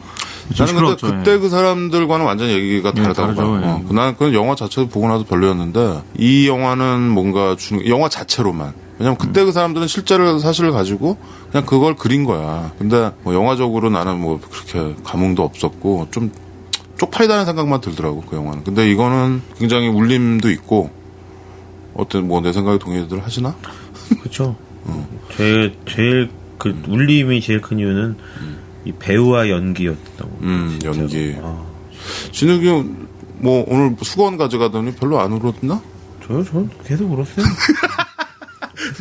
Speaker 5: 좀
Speaker 2: 나는 근데
Speaker 5: 시끄럽죠.
Speaker 2: 그때 그 사람들과는 완전 얘기가 다르다고
Speaker 5: 다르죠.
Speaker 2: 봐요. 나는 그 영화 자체도 보고 나서 별로였는데 이 영화는 뭔가 영화 자체로만 왜냐면 그때 그 사람들은 실제로 사실을 가지고 그냥 그걸 그린 거야. 근데 뭐 영화적으로 나는 뭐 그렇게 감흥도 없었고 좀 쪽팔리다는 생각만 들더라고 그 영화는. 근데 이거는 굉장히 울림도 있고 어떤 뭐 내 생각에 동의들 하시나?
Speaker 4: 그렇죠. 제일 그 울림이 제일 큰 이유는 이 배우와 연기였다고.
Speaker 2: 연기.
Speaker 4: 아.
Speaker 2: 진욱이 형 뭐 오늘 수건 가져가더니 별로 안 울었나?
Speaker 4: 저 계속 울었어요.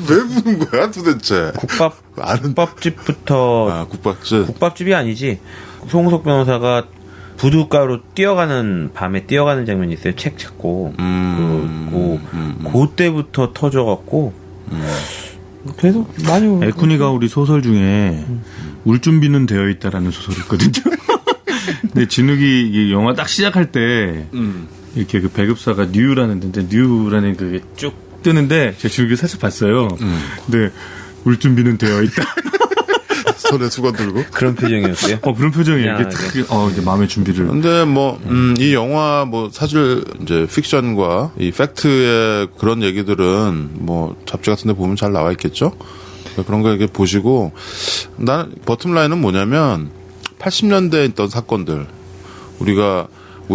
Speaker 2: 왜 부른 거야 도대체?
Speaker 4: 국밥집부터
Speaker 2: 아 국밥집.
Speaker 4: 국밥집이 아니지. 송우석 변호사가 부둣가로 밤에 뛰어가는 장면이 있어요. 책 찾고. 그때부터 터져갖고 계속 많이 울고.
Speaker 5: 에쿠니가 우리 소설 중에 울 준비는 되어 있다라는 소설이 있거든요. 근데 진욱이 이 영화 딱 시작할 때 이렇게 그 배급사가 뉴라는 데인데 뉴라는 그게 쭉 뜨는데 제가 진욱이 살짝 봤어요. 근데 울 준비는 되어 있다.
Speaker 2: 손에 수건 들고.
Speaker 4: 그런 표정이었어요.
Speaker 5: 그런 표정이에요. 이게
Speaker 4: 네.
Speaker 5: 이제 마음의 준비를.
Speaker 2: 근데 뭐, 이 영화 뭐 사실 이제 픽션과 이 팩트의 그런 얘기들은 뭐 잡지 같은 데 보면 잘 나와 있겠죠? 그런 거 이렇게 보시고 나는 버텀라인은 뭐냐면 80년대에 있던 사건들 우리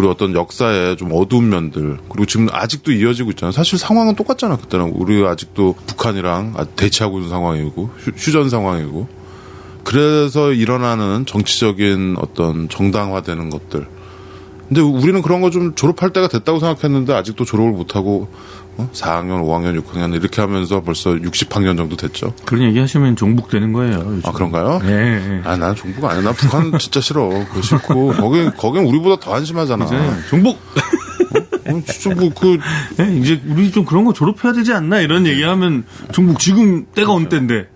Speaker 2: 어떤 역사의 좀 어두운 면들 그리고 지금 아직도 이어지고 있잖아요. 사실 상황은 똑같잖아. 그때는 우리가 아직도 북한이랑 대치하고 있는 상황이고 휴전 상황이고 그래서 일어나는 정치적인 어떤 정당화되는 것들. 근데 우리는 그런 거 좀 졸업할 때가 됐다고 생각했는데 아직도 졸업을 못하고 4학년, 5학년, 6학년 이렇게 하면서 벌써 60학년 정도 됐죠.
Speaker 5: 그런 얘기 하시면 종북되는 거예요. 요즘.
Speaker 2: 아 그런가요?
Speaker 5: 네.
Speaker 2: 아, 난 종북 아니야. 난 북한 진짜 싫어. 그거 싫고 거긴 우리보다 더 한심하잖아.
Speaker 5: 종북.
Speaker 2: 진짜
Speaker 5: 네, 이제 우리 좀 그런 거 졸업해야 되지 않나 이런 얘기하면 종북 지금 때가 온 때인데.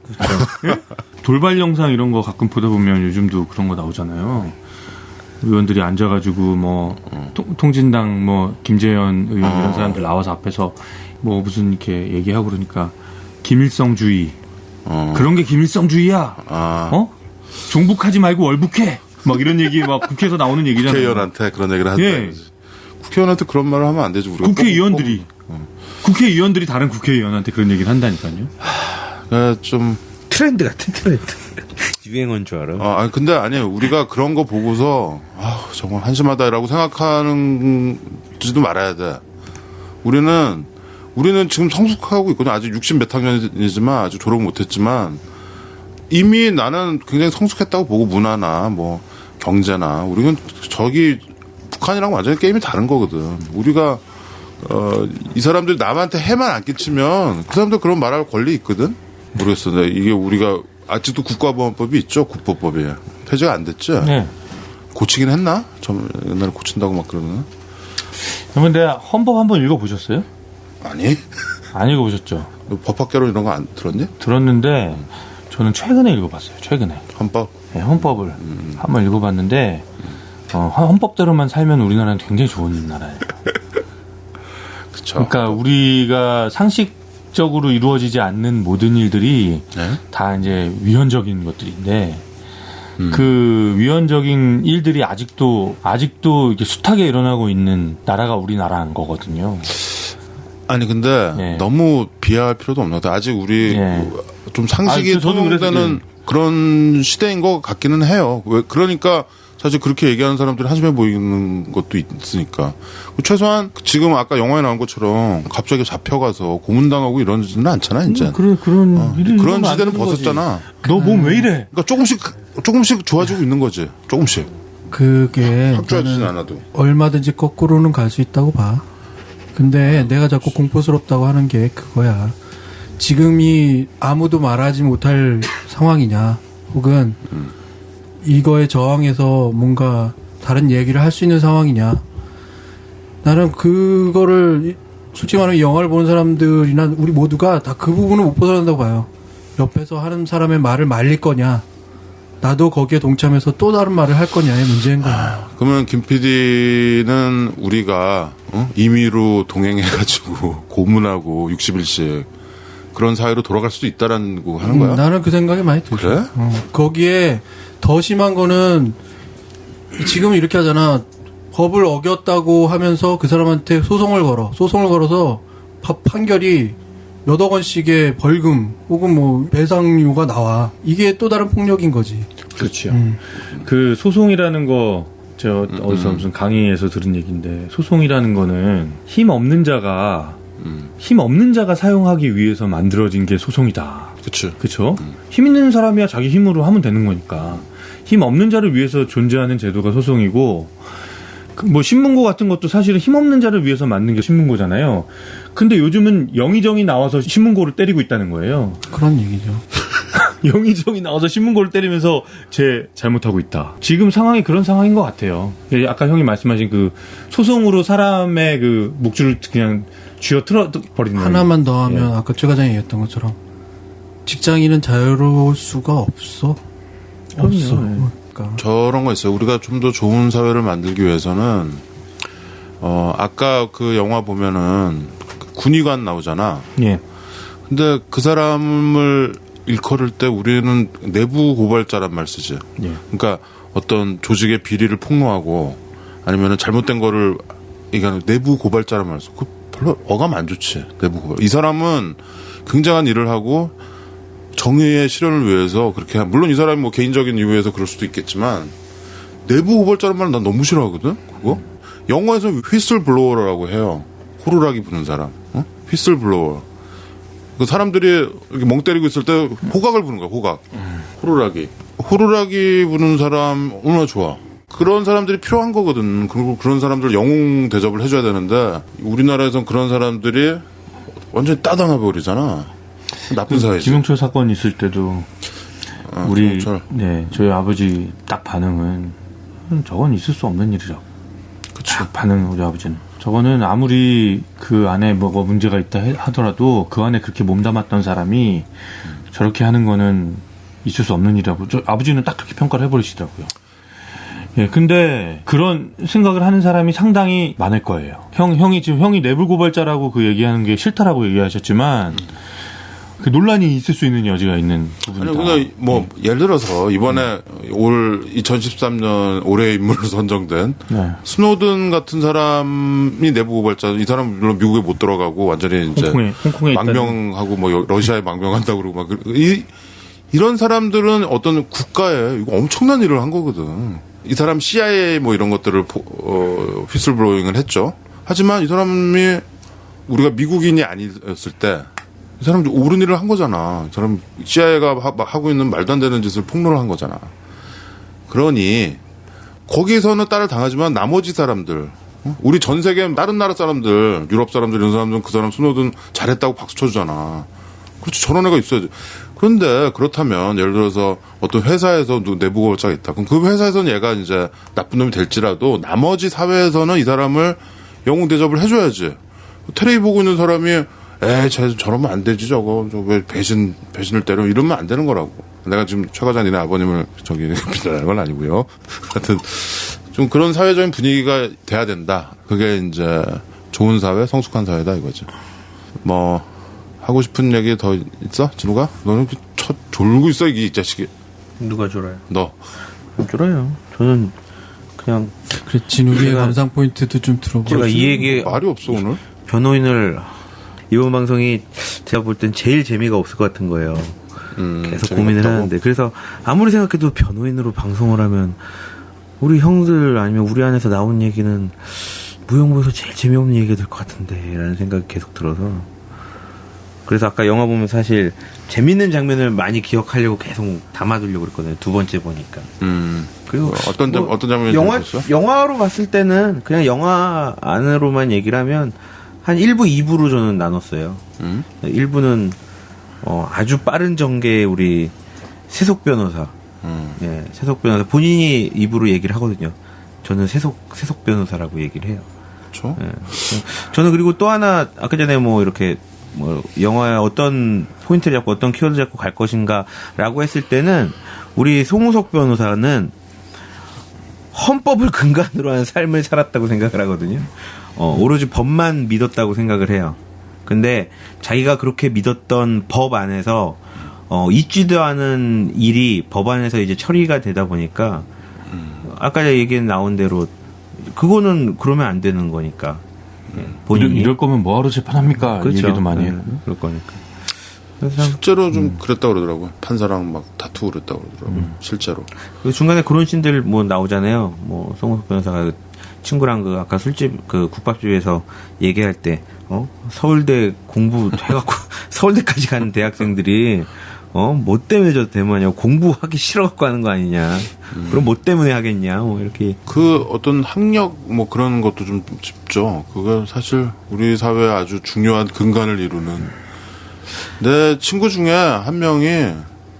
Speaker 5: 네? 돌발 영상 이런 거 가끔 보다 보면 요즘도 그런 거 나오잖아요. 의원들이 앉아가지고 뭐 통진당 뭐 김재현 의원 이런 사람들 나와서 앞에서 뭐 무슨 이렇게 얘기하고 그러니까 김일성주의 그런 게 김일성주의야. 종북하지 말고 월북해. 막 이런 얘기 막 국회에서 나오는 얘기잖아요.
Speaker 2: 국회의원한테 그런 얘기를 한다.
Speaker 5: 예.
Speaker 2: 국회의원한테 그런 말을 하면 안 되지. 우리가
Speaker 5: 국회의원들이 다른 국회의원한테 그런 얘기를 한다니까요.
Speaker 2: 좀
Speaker 4: 트렌드 같은 트렌드. 유행어인 줄 알아.
Speaker 2: 아니 근데 아니에요. 우리가 그런 거 보고서 정말 한심하다라고 생각하는지도 말아야 돼. 우리는 지금 성숙하고 있거든. 아직 60 몇 학년이지만 아직 졸업 못했지만 이미 나는 굉장히 성숙했다고 보고 문화나 뭐 경제나 우리는 북한이랑 완전히 게임이 다른 거거든. 우리가 이 사람들이 남한테 해만 안 끼치면 그 사람들 그런 말할 권리 있거든. 모르겠어. 근데 이게 우리가 아직도 국가보안법이 있죠. 국보법이 폐지가 안 됐죠.
Speaker 5: 네.
Speaker 2: 고치긴 했나? 옛날에 고친다고 막 그러는.
Speaker 5: 그런데 헌법 한번 읽어보셨어요?
Speaker 2: 아니.
Speaker 5: 안 읽어보셨죠?
Speaker 2: 너 법학개론 이런 거 안 들었니?
Speaker 5: 들었는데 저는 최근에 읽어봤어요. 최근에.
Speaker 2: 헌법?
Speaker 5: 네, 헌법을 한번 읽어봤는데 헌법대로만 살면 우리나라는 굉장히 좋은 나라예요.
Speaker 2: 그쵸.
Speaker 5: 그러니까 우리가 상식적으로 이루어지지 않는 모든 일들이
Speaker 2: 네?
Speaker 5: 다 이제 위헌적인 것들인데 그 위헌적인 일들이 아직도 이렇게 숱하게 일어나고 있는 나라가 우리나라인 거거든요.
Speaker 2: 아니 근데
Speaker 5: 네.
Speaker 2: 너무 비하할 필요도 없는 것 같아. 아직 우리
Speaker 5: 네.
Speaker 2: 좀 상식이 통용되는 그런 시대인 것 같기는 해요. 그러니까 사실 그렇게 얘기하는 사람들이 한심해 보이는 것도 있으니까. 최소한 지금 아까 영화에 나온 것처럼 갑자기 잡혀가서 고문당하고 이러지는 않잖아 이제.
Speaker 5: 그런
Speaker 2: 그런 시대는 벗었잖아.
Speaker 5: 너 몸 왜 이래?
Speaker 2: 그러니까 조금씩 좋아지고 있는 거지. 조금씩.
Speaker 1: 그게
Speaker 2: 확 좋아지진
Speaker 1: 나는
Speaker 2: 않아도.
Speaker 1: 얼마든지 거꾸로는 갈 수 있다고 봐. 근데 내가 자꾸 공포스럽다고 하는 게 그거야. 지금이 아무도 말하지 못할 상황이냐, 혹은 이거에 저항해서 뭔가 다른 얘기를 할 수 있는 상황이냐. 나는 그거를 솔직히 말하면 이 영화를 보는 사람들이나 우리 모두가 다 그 부분을 못 벗어난다고 봐요. 옆에서 하는 사람의 말을 말릴 거냐, 나도 거기에 동참해서 또 다른 말을 할 거냐의 문제인 거야.
Speaker 2: 그러면 김 PD는 우리가 임의로 동행해가지고 고문하고 60일씩 그런 사회로 돌아갈 수도 있다라고 하는 거야?
Speaker 1: 나는 그 생각이 많이 들죠.
Speaker 2: 그래?
Speaker 1: 거기에 더 심한 거는 지금 이렇게 하잖아. 법을 어겼다고 하면서 그 사람한테 소송을 걸어서 판결이 몇억 원씩의 벌금 혹은 뭐 배상료가 나와. 이게 또 다른 폭력인 거지.
Speaker 5: 그렇죠. 그 소송이라는 거, 어디서 무슨 강의에서 들은 얘기인데, 소송이라는 거는 힘 없는 자가 사용하기 위해서 만들어진 게 소송이다.
Speaker 2: 그치.
Speaker 5: 그쵸? 힘 있는 사람이야 자기 힘으로 하면 되는 거니까. 힘 없는 자를 위해서 존재하는 제도가 소송이고, 뭐 신문고 같은 것도 사실은 힘 없는 자를 위해서 만든 게 신문고잖아요. 근데 요즘은 영의정이 나와서 신문고를 때리고 있다는 거예요.
Speaker 1: 그런 얘기죠.
Speaker 5: 영의정이 나와서 신문고를 때리면서 쟤 잘못하고 있다. 지금 상황이 그런 상황인 것 같아요. 아까 형이 말씀하신 그 소송으로 사람의 그 목줄을 그냥 쥐어 틀어버리는
Speaker 1: 하나만 더 하면 아까 최 과장이 얘기했던 것처럼 직장인은 자유로울 수가 없어. 없어. 그러니까.
Speaker 2: 저런 거 있어요. 우리가 좀 더 좋은 사회를 만들기 위해서는 아까 그 영화 보면은 군의관 나오잖아.
Speaker 5: 예.
Speaker 2: 근데 그 사람을 일컬을 때 우리는 내부 고발자란 말 쓰지.
Speaker 5: 예.
Speaker 2: 그러니까 어떤 조직의 비리를 폭로하고 아니면은 잘못된 거를 이게 내부 고발자란 말 써. 그 별로 어감 안 좋지. 내부 고발. 이 사람은 굉장한 일을 하고 정의의 실현을 위해서 그렇게 물론 이 사람이 뭐 개인적인 이유에서 그럴 수도 있겠지만 내부 고발자란 말은 난 너무 싫어하거든. 그거 영어에서 휘슬 블로어라고 해요. 호루라기 부는 사람. 휘슬 블로어. 그 사람들이 이렇게 멍 때리고 있을 때 호각을 부는 거야. 호각. 호루라기 부는 사람 얼마나 좋아. 그런 사람들이 필요한 거거든. 그리고 그런 사람들 영웅 대접을 해줘야 되는데 우리나라에선 그런 사람들이 완전히 따당해 버리잖아. 나쁜 사회지.
Speaker 5: 김영철 사건 있을 때도 우리
Speaker 2: 김영철.
Speaker 5: 저희 아버지 딱 반응은 저건 있을 수 없는 일이라고.
Speaker 2: 그치.
Speaker 5: 딱 반응 우리 아버지는. 저거는 아무리 그 안에 뭐가 문제가 있다 하더라도 그 안에 그렇게 몸담았던 사람이 저렇게 하는 거는 있을 수 없는 일이라고. 저 아버지는 딱 그렇게 평가를 해버리시더라고요. 예, 근데 그런 생각을 하는 사람이 상당히 많을 거예요. 형이 내부 고발자라고 그 얘기하는 게 싫다라고 얘기하셨지만 그 논란이 있을 수 있는 여지가 있는 부분이다.
Speaker 2: 아니, 그러니까 뭐 예를 들어서 이번에 올 2013년 올해의 인물로 선정된 스노든 같은 사람이 내부 고발자. 이 사람 물론 미국에 못 들어가고 완전히 이제
Speaker 5: 홍콩에
Speaker 2: 망명하고 뭐 러시아에 망명한다고 그러고 막 이런 사람들은 어떤 국가에 이거 엄청난 일을 한 거거든. 이 사람 CIA 뭐 이런 것들을 휘슬블로잉을 했죠. 하지만 이 사람이 우리가 미국인이 아니었을 때 이 사람 옳은 일을 한 거잖아. 이 사람 CIA가 하고 있는 말도 안 되는 짓을 폭로를 한 거잖아. 그러니 거기서는 딸을 당하지만 나머지 사람들, 우리 전 세계 다른 나라 사람들, 유럽 사람들 이런 사람들은 그 사람 스노든 잘했다고 박수 쳐주잖아. 그렇지, 저런 애가 있어야지. 그런데 그렇다면 예를 들어서 어떤 회사에서 내부 고발자가 있다. 그럼 그 회사에서는 얘가 이제 나쁜 놈이 될지라도 나머지 사회에서는 이 사람을 영웅 대접을 해줘야지. 텔레비 보고 있는 사람이 저러면 안 되지 저거 왜 배신을 때려 이러면 안 되는 거라고. 내가 지금 최 과장 니네 아버님을 비난하는 건 아니고요. 하여튼 좀 그런 사회적인 분위기가 돼야 된다. 그게 이제 좋은 사회, 성숙한 사회다 이거죠. 뭐 하고 싶은 얘기 더 있어? 진우가? 너는 졸고 있어 이 자식이.
Speaker 4: 누가 졸아요?
Speaker 2: 너.
Speaker 4: 안 졸아요. 저는 그냥
Speaker 1: 그래, 진욱이의 감상 포인트도 좀 들어보고.
Speaker 4: 제가 이 얘기
Speaker 2: 말이 없어 오늘.
Speaker 4: 변호인을 이번 방송이 제가 볼 땐 제일 재미가 없을 것 같은 거예요. 계속 고민을
Speaker 2: 없다고?
Speaker 4: 하는데 그래서 아무리 생각해도 변호인으로 방송을 하면 우리 형들 아니면 우리 안에서 나온 얘기는 무용부에서 제일 재미없는 얘기가 될 것 같은데 라는 생각이 계속 들어서 그래서 아까 영화 보면 사실 재밌는 장면을 많이 기억하려고 계속 담아두려고 그랬거든요. 두 번째 보니까. 그리고
Speaker 2: 어떤 장면이
Speaker 4: 영화로 봤을 때는 그냥 영화 안으로만 얘기를 하면 한 1부, 2부로 저는 나눴어요. 1부는 아주 빠른 전개의 우리 세속 변호사. 예, 세속 변호사 본인이 입으로 얘기를 하거든요. 저는 세속 변호사라고 얘기를 해요.
Speaker 2: 그렇죠.
Speaker 4: 예. 저는 그리고 또 하나 아까 전에 뭐 이렇게 뭐 영화에 어떤 포인트를 잡고 어떤 키워드 잡고 갈 것인가라고 했을 때는 우리 송우석 변호사는 헌법을 근간으로 한 삶을 살았다고 생각을 하거든요. 오로지 법만 믿었다고 생각을 해요. 근데 자기가 그렇게 믿었던 법 안에서 있지도 않은 일이 법 안에서 이제 처리가 되다 보니까 아까 얘기 나온 대로 그거는 그러면 안 되는 거니까 본인이.
Speaker 5: 이럴 거면 뭐하러 재판합니까? 이 얘기도 많이
Speaker 4: 네,
Speaker 5: 했고.
Speaker 4: 그럴 거니까. 그래서 참
Speaker 2: 실제로 좀 그랬다 그러더라고요. 판사랑 막 다투고 그랬다 그러더라고요. 실제로.
Speaker 4: 그 중간에 그런 씬들 뭐 나오잖아요. 뭐 송석 변호사가 그 친구랑 그 아까 술집 그 국밥집에서 얘기할 때 서울대 공부해갖고 서울대까지 가는 대학생들이 뭐 때문에 저 대만이야 공부하기 싫어갖고 하는 거 아니냐. 그럼 뭐 때문에 하겠냐. 뭐 이렇게.
Speaker 2: 그 어떤 학력 뭐 그런 것도 좀 짚죠. 그거 사실 우리 사회에 아주 중요한 근간을 이루는. 내 친구 중에 한 명이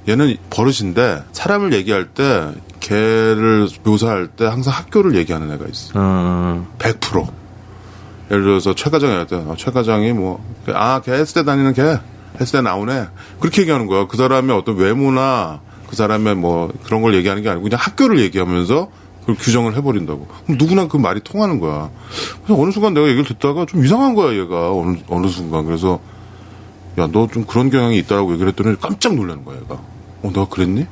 Speaker 2: 얘는 버릇인데 사람을 얘기할 때 걔를 묘사할 때 항상 학교를 얘기하는 애가 있어. 100%. 예를 들어서 최 과장이 할 때, 최 과장이 걔 S대 다니는 걔, S대 나오네. 그렇게 얘기하는 거야. 그 사람의 어떤 외모나 그 사람의 뭐 그런 걸 얘기하는 게 아니고 그냥 학교를 얘기하면서 그걸 규정을 해버린다고. 그럼 누구나 그 말이 통하는 거야. 그래서 어느 순간 내가 얘기를 듣다가 좀 이상한 거야, 얘가. 어느 순간. 그래서 야, 너 좀 그런 경향이 있다라고 얘기를 했더니 깜짝 놀라는 거야, 얘가. 내가 그랬니? 야,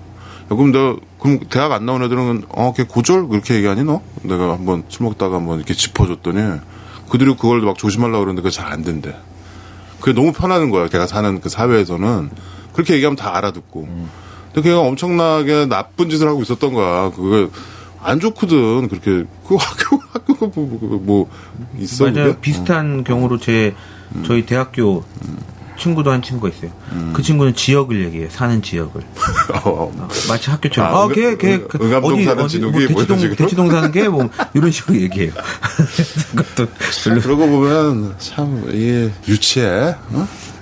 Speaker 2: 그럼 대학 안 나온 애들은, 걔 고졸? 그렇게 얘기하니, 너? 내가 한번 술 먹다가 한번 이렇게 짚어줬더니, 그들이 그걸 막 조심하려고 그러는데 그게 잘 안 된대. 그게 너무 편하는 거야, 걔가 사는 그 사회에서는. 그렇게 얘기하면 다 알아듣고. 근데 걔가 엄청나게 나쁜 짓을 하고 있었던 거야. 그게 안 좋거든, 그렇게. 그 학교가 뭐, 있어.
Speaker 4: 맞아요.
Speaker 2: 그게?
Speaker 4: 비슷한 경우로 저희 대학교 친구도 한 친구가 있어요. 그 친구는 지역을 얘기해요. 사는 지역을. 마치 학교처럼.
Speaker 2: 응암동 사는 진욱이
Speaker 4: 대치동 사는 게 뭐 이런 식으로 얘기해요. 그것도
Speaker 2: 그러고 보면 참 이게 유치해.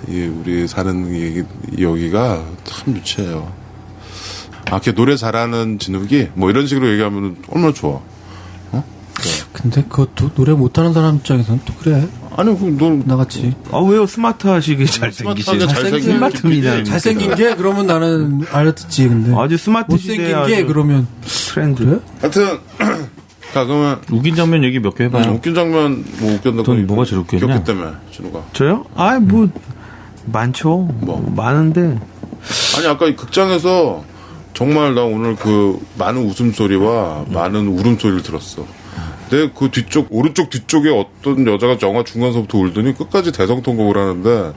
Speaker 2: 우리 사는 여기가 참 유치해요. 걔 노래 잘하는 진욱이 뭐 이런 식으로 얘기하면 얼마나 좋아.
Speaker 1: 근데 그것도 노래 못하는 사람 입장에서는 또 그래.
Speaker 2: 아니, 넌
Speaker 1: 나같이.
Speaker 4: 왜요? 스마트하시게 잘생기시네.
Speaker 2: 잘생긴
Speaker 4: 스마트입니다.
Speaker 1: 잘생긴 게 그러면 나는 알아듣지. 근데
Speaker 4: 아주 스마트 시대에
Speaker 1: 못생긴 게 그러면
Speaker 4: 트렌드.
Speaker 1: 그래?
Speaker 2: 하여튼 자 그러면
Speaker 5: 웃긴 장면 얘기 몇 개 해봐요.
Speaker 2: 웃긴 장면 뭐 웃겼나?
Speaker 5: 넌 뭐가 제일 웃겼냐?
Speaker 2: 기억했 때문에 진우가.
Speaker 4: 저요? 많죠.
Speaker 2: 뭐?
Speaker 4: 많은데.
Speaker 2: 아니 아까 이 극장에서 정말 나 오늘 그 많은 웃음소리와 많은 울음소리를 들었어. 내 그 오른쪽 뒤쪽에 어떤 여자가 영화 중간서부터 울더니 끝까지 대성통곡을 하는데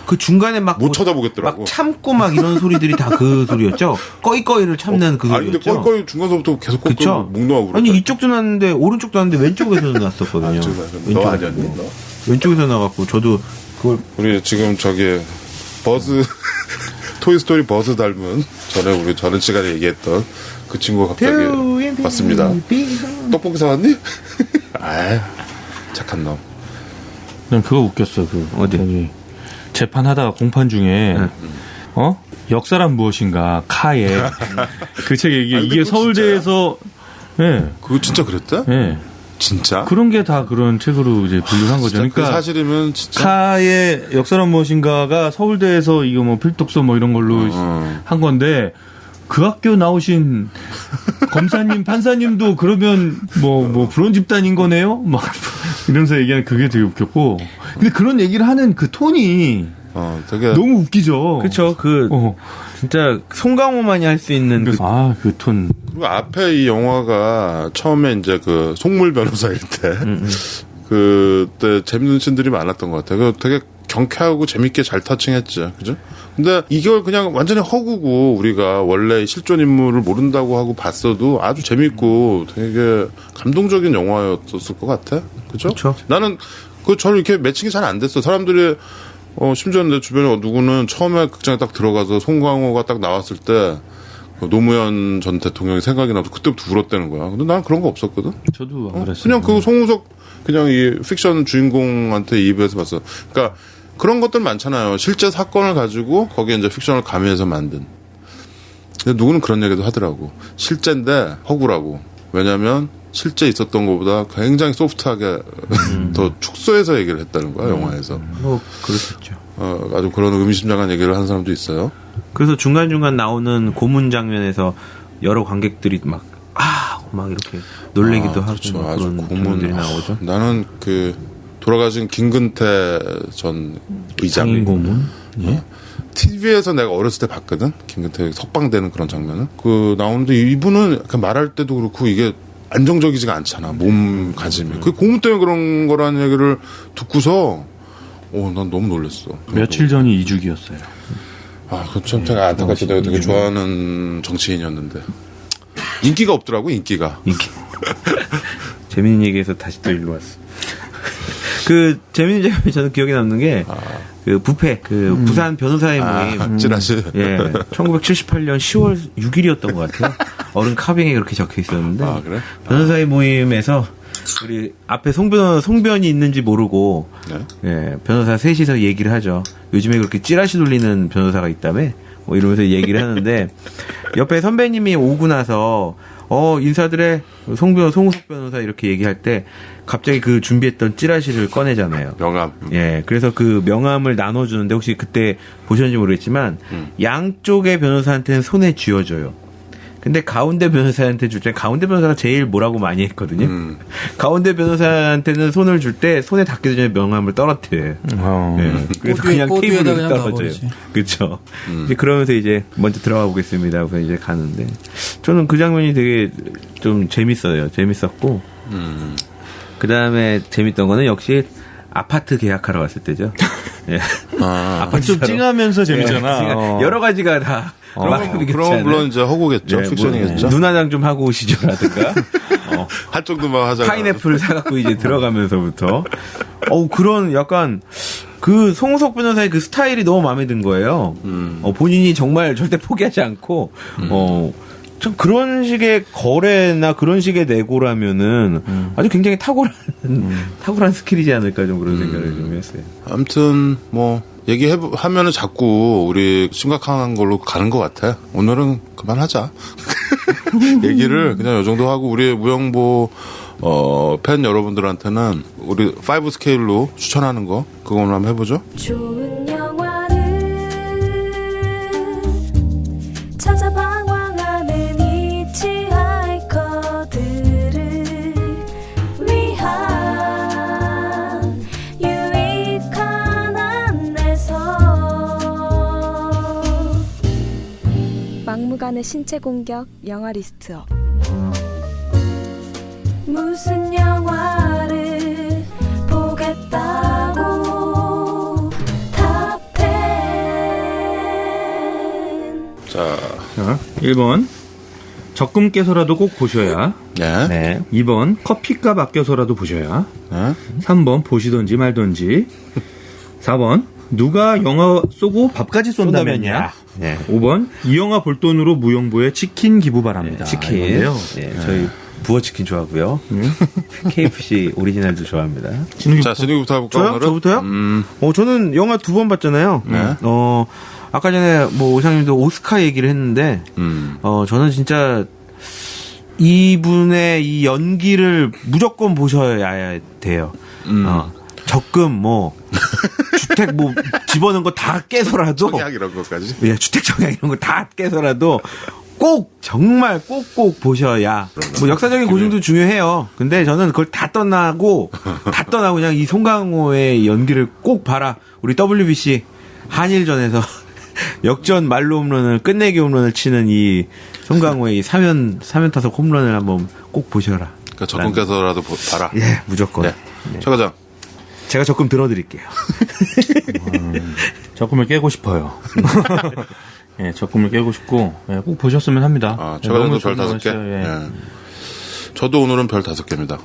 Speaker 4: 그 중간에 막
Speaker 2: 못 쳐다보겠더라고.
Speaker 4: 막 참고 막 이런 소리들이 다 그 소리였죠. 꺼이꺼이를 참는 그
Speaker 2: 아니
Speaker 4: 소리였죠.
Speaker 2: 근데 거의 중간서부터 계속
Speaker 4: 그쵸?
Speaker 2: 목 놓아 울어.
Speaker 4: 아니 이쪽도 났는데 오른쪽도 났는데 왼쪽에서 났었거든요.
Speaker 2: 너 아니었니? 너?
Speaker 4: 왼쪽에서 나갔고 저도 그걸
Speaker 2: 우리 지금 저기 버즈 토이스토리 버즈 닮은 우리 저는 시간에 얘기했던 그 친구가 갑자기 왔습니다. 떡볶이 사왔니? 아 착한 놈.
Speaker 5: 난 그거 웃겼어. 어디 재판하다가 공판 중에 역사란 무엇인가 카에 그 책 얘기
Speaker 2: 아니,
Speaker 5: 이게
Speaker 2: 그거
Speaker 5: 서울대에서
Speaker 2: 그거 진짜 그랬대? 진짜?
Speaker 5: 그런 게 다 그런 책으로 이제 분류한 거죠.
Speaker 2: 진짜 그
Speaker 5: 그러니까
Speaker 2: 사실이면 진짜
Speaker 5: 카의 역사란 무엇인가가 서울대에서 이거 뭐 필독서 뭐 이런 걸로 한 건데 그 학교 나오신 검사님, 판사님도 그러면 뭐 그런 집단인 거네요? 막 이러면서 얘기하는 그게 되게 웃겼고. 근데 그런 얘기를 하는 그 톤이
Speaker 2: 되게
Speaker 5: 너무 웃기죠.
Speaker 4: 그쵸. 진짜 송강호만이 할 수 있는
Speaker 5: 그 톤.
Speaker 2: 그리고 앞에 이 영화가 처음에 이제 그 송물 변호사일 때 그때 재밌는 씬들이 많았던 것 같아요. 되게 경쾌하고 재밌게 잘 터칭했죠. 그죠? 근데 이걸 그냥 완전히 허구고 우리가 원래 실존 인물을 모른다고 하고 봤어도 아주 재밌고 되게 감동적인 영화였었을 것 같아. 그죠?
Speaker 4: 그쵸.
Speaker 2: 나는 저는 이렇게 매칭이 잘 안 됐어. 사람들이 심지어 내 주변에 누구는 처음에 극장에 딱 들어가서 송강호가 딱 나왔을 때 노무현 전 대통령이 생각이 나서 그때부터 울었다는 거야. 근데 난 그런 거 없었거든.
Speaker 5: 저도 안 그랬어요.
Speaker 2: 그냥 그 송우석 그냥 이 픽션 주인공한테 입에서 봤어. 그러니까 그런 것들 많잖아요. 실제 사건을 가지고 거기에 이제 픽션을 가미해서 만든. 근데 누구는 그런 얘기도 하더라고. 실제인데 허구라고. 왜냐면 실제 있었던 것보다 굉장히 소프트하게 더 축소해서 얘기를 했다는 거야, 영화에서.
Speaker 4: 그렇겠죠.
Speaker 2: 아주 그런 의미심장한 얘기를 하는 사람도 있어요.
Speaker 4: 그래서 중간중간 나오는 고문 장면에서 여러 관객들이 막 이렇게 놀래기도 하고
Speaker 2: 그렇죠.
Speaker 4: 막
Speaker 2: 아주
Speaker 4: 그런 장면들이 나오죠.
Speaker 2: 나는 돌아가신 김근태 전 의장.
Speaker 5: 장인 고문? 예?
Speaker 2: TV에서 내가 어렸을 때 봤거든. 김근태 석방되는 그런 장면은. 나오는데 이분은 말할 때도 그렇고 이게 안정적이지가 않잖아. 몸가짐이. 그 고문 때문에 그런 거라는 얘기를 듣고서 난 너무 놀랐어.
Speaker 5: 며칠 전이 2주기였어요.
Speaker 2: 그건 참 제가 안타깝게 내가 되게 좋아하는 정치인이었는데 인기가 없더라고. 인기가.
Speaker 4: 재밌는 얘기에서 다시 또 일로 왔어. 그 재밌는 점이 저는 기억에 남는 게 그 부패 그 부산 변호사의 모임
Speaker 2: 찌라시.
Speaker 4: 예 1978년 10월 6일이었던 것 같아요. 어른 카빙에 그렇게 적혀 있었는데
Speaker 2: 그래?
Speaker 4: 변호사의 모임에서 우리 앞에 송변이 있는지 모르고
Speaker 2: 네?
Speaker 4: 예 변호사 셋이서 얘기를 하죠. 요즘에 그렇게 찌라시 돌리는 변호사가 있다며 뭐 이러면서 얘기를 하는데 옆에 선배님이 오고 나서 인사들의 송우석 변호사 이렇게 얘기할 때 갑자기 그 준비했던 찌라시를 꺼내잖아요.
Speaker 2: 명함.
Speaker 4: 예, 그래서 그 명함을 나눠주는데 혹시 그때 보셨는지 모르겠지만 양쪽의 변호사한테는 손에 쥐어줘요. 근데 가운데 변호사한테 줄 때 가운데 변호사가 제일 뭐라고 많이 했거든요. 가운데 변호사한테는 손을 줄 때 손에 닿기 전에 명함을 떨어뜨려요. 예, 그래서 그냥
Speaker 1: 꼬드에다
Speaker 4: 테이블에
Speaker 1: 그냥
Speaker 4: 떨어져요.
Speaker 1: 놔버리지.
Speaker 4: 그렇죠. 이제 그러면서 이제 먼저 들어가 보겠습니다. 하고서 이제 가는데 저는 그 장면이 되게 좀 재밌었고 그 다음에 재밌던 거는 역시 아파트 계약하러 갔을 때죠. 예. 아파트
Speaker 5: 좀
Speaker 4: 사러.
Speaker 5: 찡하면서 재밌잖아.
Speaker 4: 예, 여러 가지가 다.
Speaker 2: 그럼 물론 이제 허구겠죠. 픽션이겠죠.
Speaker 4: 눈화장 좀 하고 오시죠라든가.
Speaker 2: 할 정도만 하자.
Speaker 4: 파인애플을 사갖고 이제 들어가면서부터. 그런 약간 그 송우석 변호사의 그 스타일이 너무 마음에 든 거예요. 본인이 정말 절대 포기하지 않고, 좀 그런 식의 거래나 그런 식의 내고라면은 아주 굉장히 탁월한 스킬이지 않을까 좀 그런 생각을 좀 했어요.
Speaker 2: 아무튼 뭐 얘기하면은 자꾸 우리 심각한 걸로 가는 것 같아. 오늘은 그만하자. 얘기를 그냥 이 정도 하고 우리 무영보 팬 여러분들한테는 우리 5 스케일로 추천하는 거 그거 오늘 한번 해보죠.
Speaker 7: 좋은 영화를 찾아 방황하는 히치하이커들을 위한 유익한 안내서
Speaker 8: 막무가내 신체 공격 영화 리스트업.
Speaker 7: 무슨 영화를 보겠다고 탑10.
Speaker 2: 자,
Speaker 5: 1번 적금 깨서라도 꼭 보셔야.
Speaker 2: 네.
Speaker 4: 네.
Speaker 5: 2번 커피값 아껴서라도 보셔야.
Speaker 2: 네.
Speaker 5: 3번 보시던지 말던지. 4번 누가 영화 쏘고 밥까지 쏜다면야.
Speaker 4: 네.
Speaker 5: 5번 이 영화 볼 돈으로 무용부에 치킨 기부 바랍니다.
Speaker 4: 치킨.
Speaker 5: 이건데요.
Speaker 4: 네, 저희 부어치킨 좋아하고요. KFC 오리지널도 좋아합니다.
Speaker 2: 자, 진욱이부터 해볼까
Speaker 4: 저요?
Speaker 2: 오늘은?
Speaker 4: 저부터요? 저는 영화 2번 봤잖아요.
Speaker 2: 네.
Speaker 4: 아까 전에 뭐 오상님도 오스카 얘기를 했는데, 저는 진짜 이분의 이 연기를 무조건 보셔야 돼요. 적금 뭐 주택 뭐 집어넣은 거 다 깨서라도
Speaker 2: 청약 이런 것까지.
Speaker 4: 예, 주택 청약 이런 거 다 깨서라도 꼭 정말 꼭꼭 보셔야 뭐 역사적인 고증도 중요해요. 근데 저는 그걸 다 떠나고 그냥 이 송강호의 연기를 꼭 봐라. 우리 WBC 한일전에서 역전 말로 홈런을 끝내기 홈런을 치는 이 송강호의 이 3연 타석 홈런을 한번 꼭 보셔라.
Speaker 2: 그러니까 적금 깨서라도 봐라.
Speaker 4: 예, 무조건.
Speaker 2: 네. 최 과장.
Speaker 4: 제가 적금 들어드릴게요.
Speaker 5: 적금을 깨고 싶어요. 예, 적금을 깨고 싶고 꼭 보셨으면 합니다.
Speaker 2: 최 과장도
Speaker 5: 너무
Speaker 2: 별
Speaker 5: 좋은
Speaker 2: 5개.
Speaker 5: 영화였어요. 예.
Speaker 2: 네. 저도 오늘은 별 5개입니다.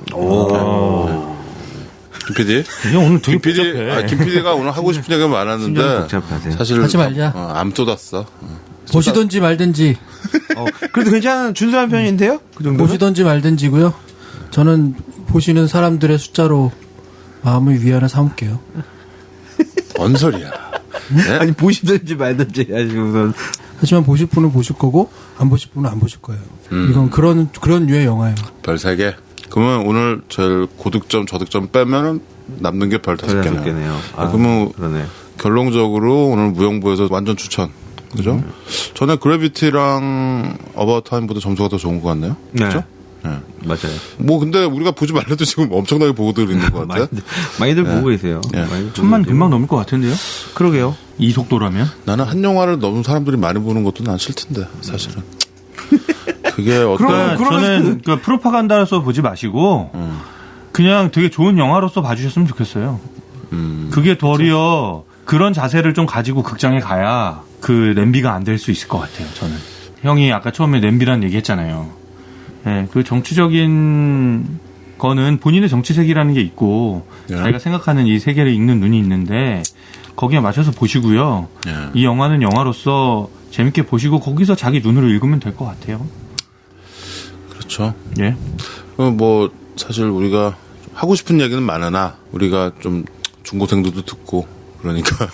Speaker 2: 김 PD?
Speaker 5: 이게 오늘 되게
Speaker 2: 김 PD,
Speaker 5: 복잡해.
Speaker 2: 김 PD가 오늘 하고 싶은 얘기가
Speaker 4: 심장이
Speaker 2: 많았는데
Speaker 4: 복잡하세요.
Speaker 2: 사실
Speaker 1: 하지 말자.
Speaker 2: 안 쏟았어.
Speaker 1: 보시던지 말든지.
Speaker 4: 그래도 괜찮은 준수한 편인데요? 그 정도.
Speaker 1: 보시던지 말든지고요. 저는 보시는 사람들의 숫자로 마음을 위안을 삼을게요.
Speaker 2: 뭔 소리야. 네?
Speaker 4: 아니 보시든지 말든지 하시고선.
Speaker 1: 하지만 보실 분은 보실 거고 안 보실 분은 안 보실 거예요. 이건 그런 류의 영화예요.
Speaker 2: 별 3개. 그러면 오늘 제일 고득점, 저득점 빼면은 남는 게 별 5개네요.
Speaker 4: 개네요.
Speaker 2: 그러면
Speaker 4: 그러네.
Speaker 2: 결론적으로 오늘 무용부에서 완전 추천. 그죠? 전에 그래비티랑 어바웃 타임보다 점수가 더 좋은 것 같네요.
Speaker 4: 네.
Speaker 2: 그죠? 네.
Speaker 4: 맞아요.
Speaker 2: 뭐 근데 우리가 보지 말래도 지금 엄청나게 보고들 있는 것 같아.
Speaker 4: 많이들 보고 계세요.
Speaker 2: 네.
Speaker 4: 많이들
Speaker 5: 천만
Speaker 4: 보고
Speaker 5: 금방 넘을 것 같은데요?
Speaker 4: 그러게요.
Speaker 5: 이 속도라면?
Speaker 2: 나는 한 영화를 너무 사람들이 많이 보는 것도 난 싫던데 사실은. 그게 어떤
Speaker 5: 그러니까 저는 그 프로파간다로서 보지 마시고 그냥 되게 좋은 영화로서 봐주셨으면 좋겠어요. 그게 도리어 그런 자세를 좀 가지고 극장에 가야 그 냄비가 안 될 수 있을 것 같아요. 저는 형이 아까 처음에 냄비란 얘기했잖아요. 네, 그 정치적인 거는 본인의 정치색이라는 게 있고
Speaker 2: 예.
Speaker 5: 자기가 생각하는 이 세계를 읽는 눈이 있는데 거기에 맞춰서 보시고요.
Speaker 2: 예.
Speaker 5: 이 영화는 영화로서 재밌게 보시고 거기서 자기 눈으로 읽으면 될 것 같아요.
Speaker 2: 그렇죠.
Speaker 5: 예.
Speaker 2: 뭐 사실 우리가 하고 싶은 얘기는 많으나 우리가 좀 중고생들도 듣고 그러니까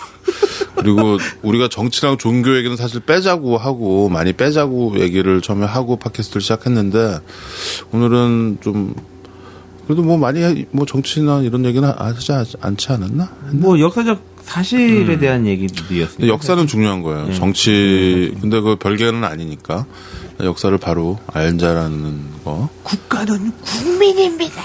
Speaker 2: 그리고 우리가 정치랑 종교 얘기는 사실 빼자고 하고 많이 빼자고 얘기를 처음에 하고 팟캐스트를 시작했는데 오늘은 좀 그래도 뭐 많이 뭐 정치나 이런 얘기는 하지 않지 않았나?
Speaker 4: 뭐 역사적 사실에 대한 얘기들이었어요.
Speaker 2: 근데 역사는 중요한 거예요. 정치 근데 그 별개는 아니니까 역사를 바로 알자라는 거.
Speaker 4: 국가는
Speaker 3: 국민입니다.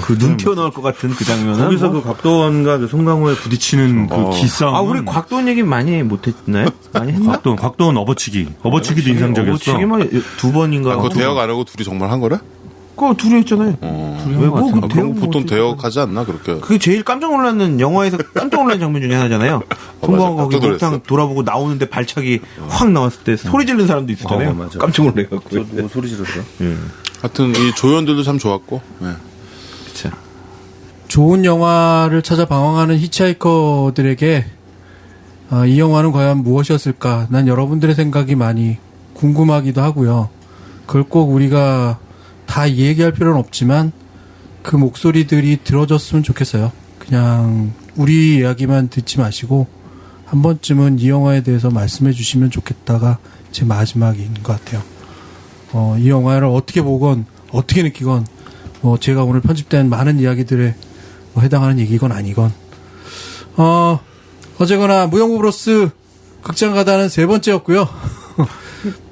Speaker 4: 그 눈 튀어나올 것 같은 그 장면은
Speaker 5: 거기서
Speaker 4: 뭐.
Speaker 5: 그 곽도원과 그 송강호의 부딪히는 그 기싸움.
Speaker 4: 우리 곽도원 얘기 많이 못했나요? 많이 했나?
Speaker 5: 곽도원 어버치기도 인상적이었어.
Speaker 4: 어버치기만 두 번인가.
Speaker 2: 그거 대역 안 하고 둘이 정말 한 거래?
Speaker 4: 그거 둘이 했잖아요. 왜 뭐 그
Speaker 2: 그럼 보통 대역하지 않나 그렇게?
Speaker 4: 그게 제일 깜짝 놀랐는 영화에서 깜짝 놀란 장면 중에 하나잖아요. 송강호가 거기
Speaker 2: 깜짝 놀랐어.
Speaker 4: 목탕 돌아보고 나오는데 발차기 확 나왔을 때 소리 지르는 사람도 있었잖아요.
Speaker 5: 맞아.
Speaker 4: 깜짝 놀래갖고.
Speaker 5: 뭐 소리 질렀어?
Speaker 2: 하여튼 이 조연들도 참 좋았고. 네.
Speaker 4: 그쵸.
Speaker 1: 좋은 영화를 찾아 방황하는 히치하이커들에게 이 영화는 과연 무엇이었을까? 난 여러분들의 생각이 많이 궁금하기도 하고요. 그걸 꼭 우리가 다 얘기할 필요는 없지만 그 목소리들이 들어줬으면 좋겠어요. 그냥 우리 이야기만 듣지 마시고 한 번쯤은 이 영화에 대해서 말씀해 주시면 좋겠다가 제 마지막인 것 같아요. 이 영화를 어떻게 보건 어떻게 느끼건 제가 오늘 편집된 많은 이야기들에 해당하는 얘기건 아니건 어제거나 무용부 브로스 극장 가다는 3번째였고요.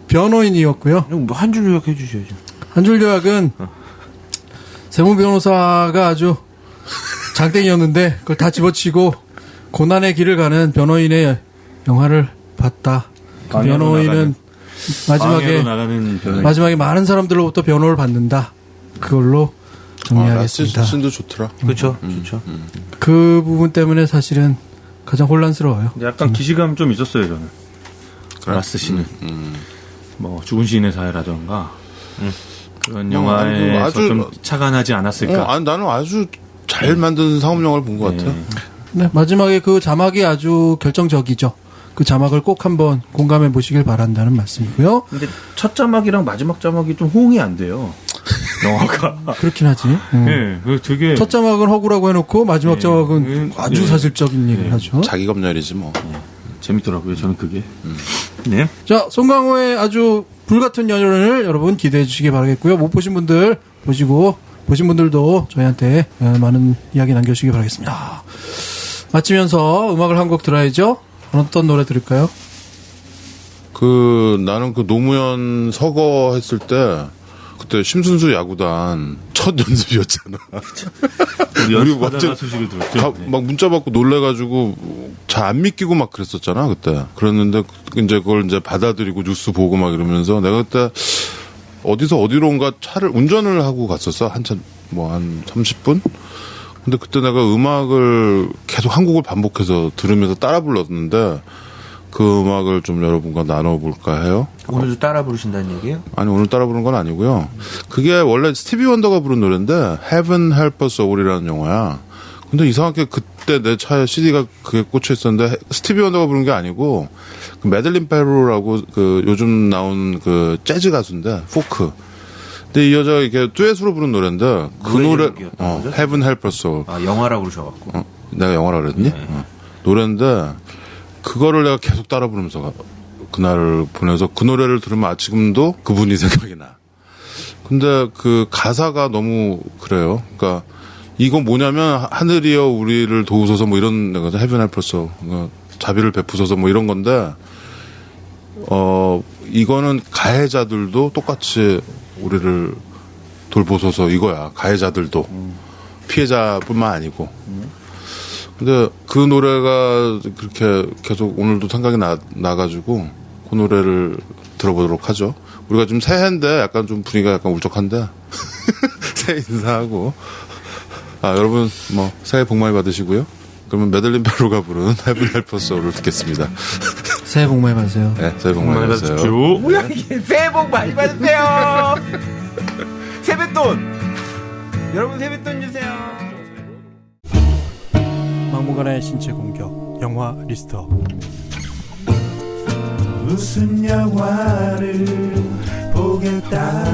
Speaker 1: 변호인이었고요.
Speaker 4: 한 줄 요약해 주셔야죠.
Speaker 1: 한 줄 요약은 세무 변호사가 아주 장땡이었는데 그걸 다 집어치고 고난의 길을 가는 변호인의 영화를 봤다. 그 변호인은 마지막에 많은 사람들로부터 변호를 받는다. 그걸로 정리하겠습니다.
Speaker 2: 라스트 씬도 좋더라.
Speaker 4: 그렇죠. 좋죠.
Speaker 1: 그 부분 때문에 사실은 가장 혼란스러워요.
Speaker 5: 약간 기시감 좀 있었어요 저는. 라스 씨는 뭐 죽은 시인의 사회라던가 그런 영화에서
Speaker 2: 아주
Speaker 5: 좀 착안하지 않았을까.
Speaker 2: 나는 아주 잘 만든 상업 영화를 본 것 같아.
Speaker 1: 네, 마지막에 그 자막이 아주 결정적이죠. 그 자막을 꼭 한번 공감해 보시길 바란다는 말씀이고요.
Speaker 5: 근데 첫 자막이랑 마지막 자막이 좀 호응이 안 돼요. 영화가.
Speaker 1: 그렇긴 하지.
Speaker 5: 네, 되게
Speaker 1: 첫 자막은 허구라고 해놓고 마지막 자막은 아주 사실적인 얘기를 하죠.
Speaker 2: 자기 검열이지 뭐.
Speaker 5: 재밌더라고요. 저는 그게. 네.
Speaker 1: 자, 송강호의 아주 불같은 연연을 여러분 기대해 주시기 바라겠고요. 못 보신 분들 보시고 보신 분들도 저희한테 많은 이야기 남겨주시기 바라겠습니다. 마치면서 음악을 한 곡 들어야죠. 어떤 노래 들을까요?
Speaker 2: 나는 그 노무현 서거 했을 때 그때 심순수 야구단 첫 연습이었잖아. 우리 완전
Speaker 5: 소식을 들었죠.
Speaker 2: 막 문자 받고 놀래가지고 잘 안 믿기고 막 그랬었잖아 그때. 그랬는데 이제 그걸 이제 받아들이고 뉴스 보고 막 이러면서 내가 그때 어디서 어디로 온가 차를 운전을 하고 갔었어. 한참 뭐 한 30분. 근데 그때 내가 음악을 계속 한 곡을 반복해서 들으면서 따라 불렀는데 그 음악을 좀 여러분과 나눠볼까 해요.
Speaker 4: 오늘도 따라 부르신다는 얘기예요?
Speaker 2: 아니 오늘 따라 부른 건 아니고요. 그게 원래 스티비 원더가 부른 노래인데 Heaven Help Us All이라는 영화야. 근데 이상하게 그때 내 차에 CD가 그게 꽂혀 있었는데 스티비 원더가 부른 게 아니고 그 메들린 페로라고 그 요즘 나온 그 재즈 가수인데 포크. 근데 이 여자가 이렇게 듀엣으로 부른 노래인데 그 노래 Heaven Help Us All.
Speaker 4: 영화라고 그러셔갖고.
Speaker 2: 내가 영화라 그랬니? 노래인데 그거를 내가 계속 따라 부르면서 그날을 보내서 그 노래를 들으면 지금도 그분이 생각이 나. 근데 그 가사가 너무 그래요. 그러니까 이건 뭐냐면 하늘이여 우리를 도우소서 뭐 이런 거죠. Heaven Help Us All. 그러니까 자비를 베푸소서 뭐 이런 건데 이거는 가해자들도 똑같이 우리를 돌보소서 이거야. 가해자들도 피해자뿐만 아니고. 근데 그 노래가 그렇게 계속 오늘도 생각이 나가지고 그 노래를 들어보도록 하죠. 우리가 좀 새해인데 약간 좀 분위기가 약간 울적한데 새해 인사하고 여러분 뭐 새해 복 많이 받으시고요. 그러면 메들린 베로가 부른 Heaven Help Us All을 듣겠습니다.
Speaker 1: 새해 복 많이 받으세요.
Speaker 2: 네, 새해 복 많이 받으세요.
Speaker 4: 뭐야 이게 새해 복 많이 받으세요. 세뱃돈 여러분 세뱃돈 주세요.
Speaker 9: 막무가내 신체 공격 영화 리스트업.
Speaker 10: 무슨 영화를 보겠다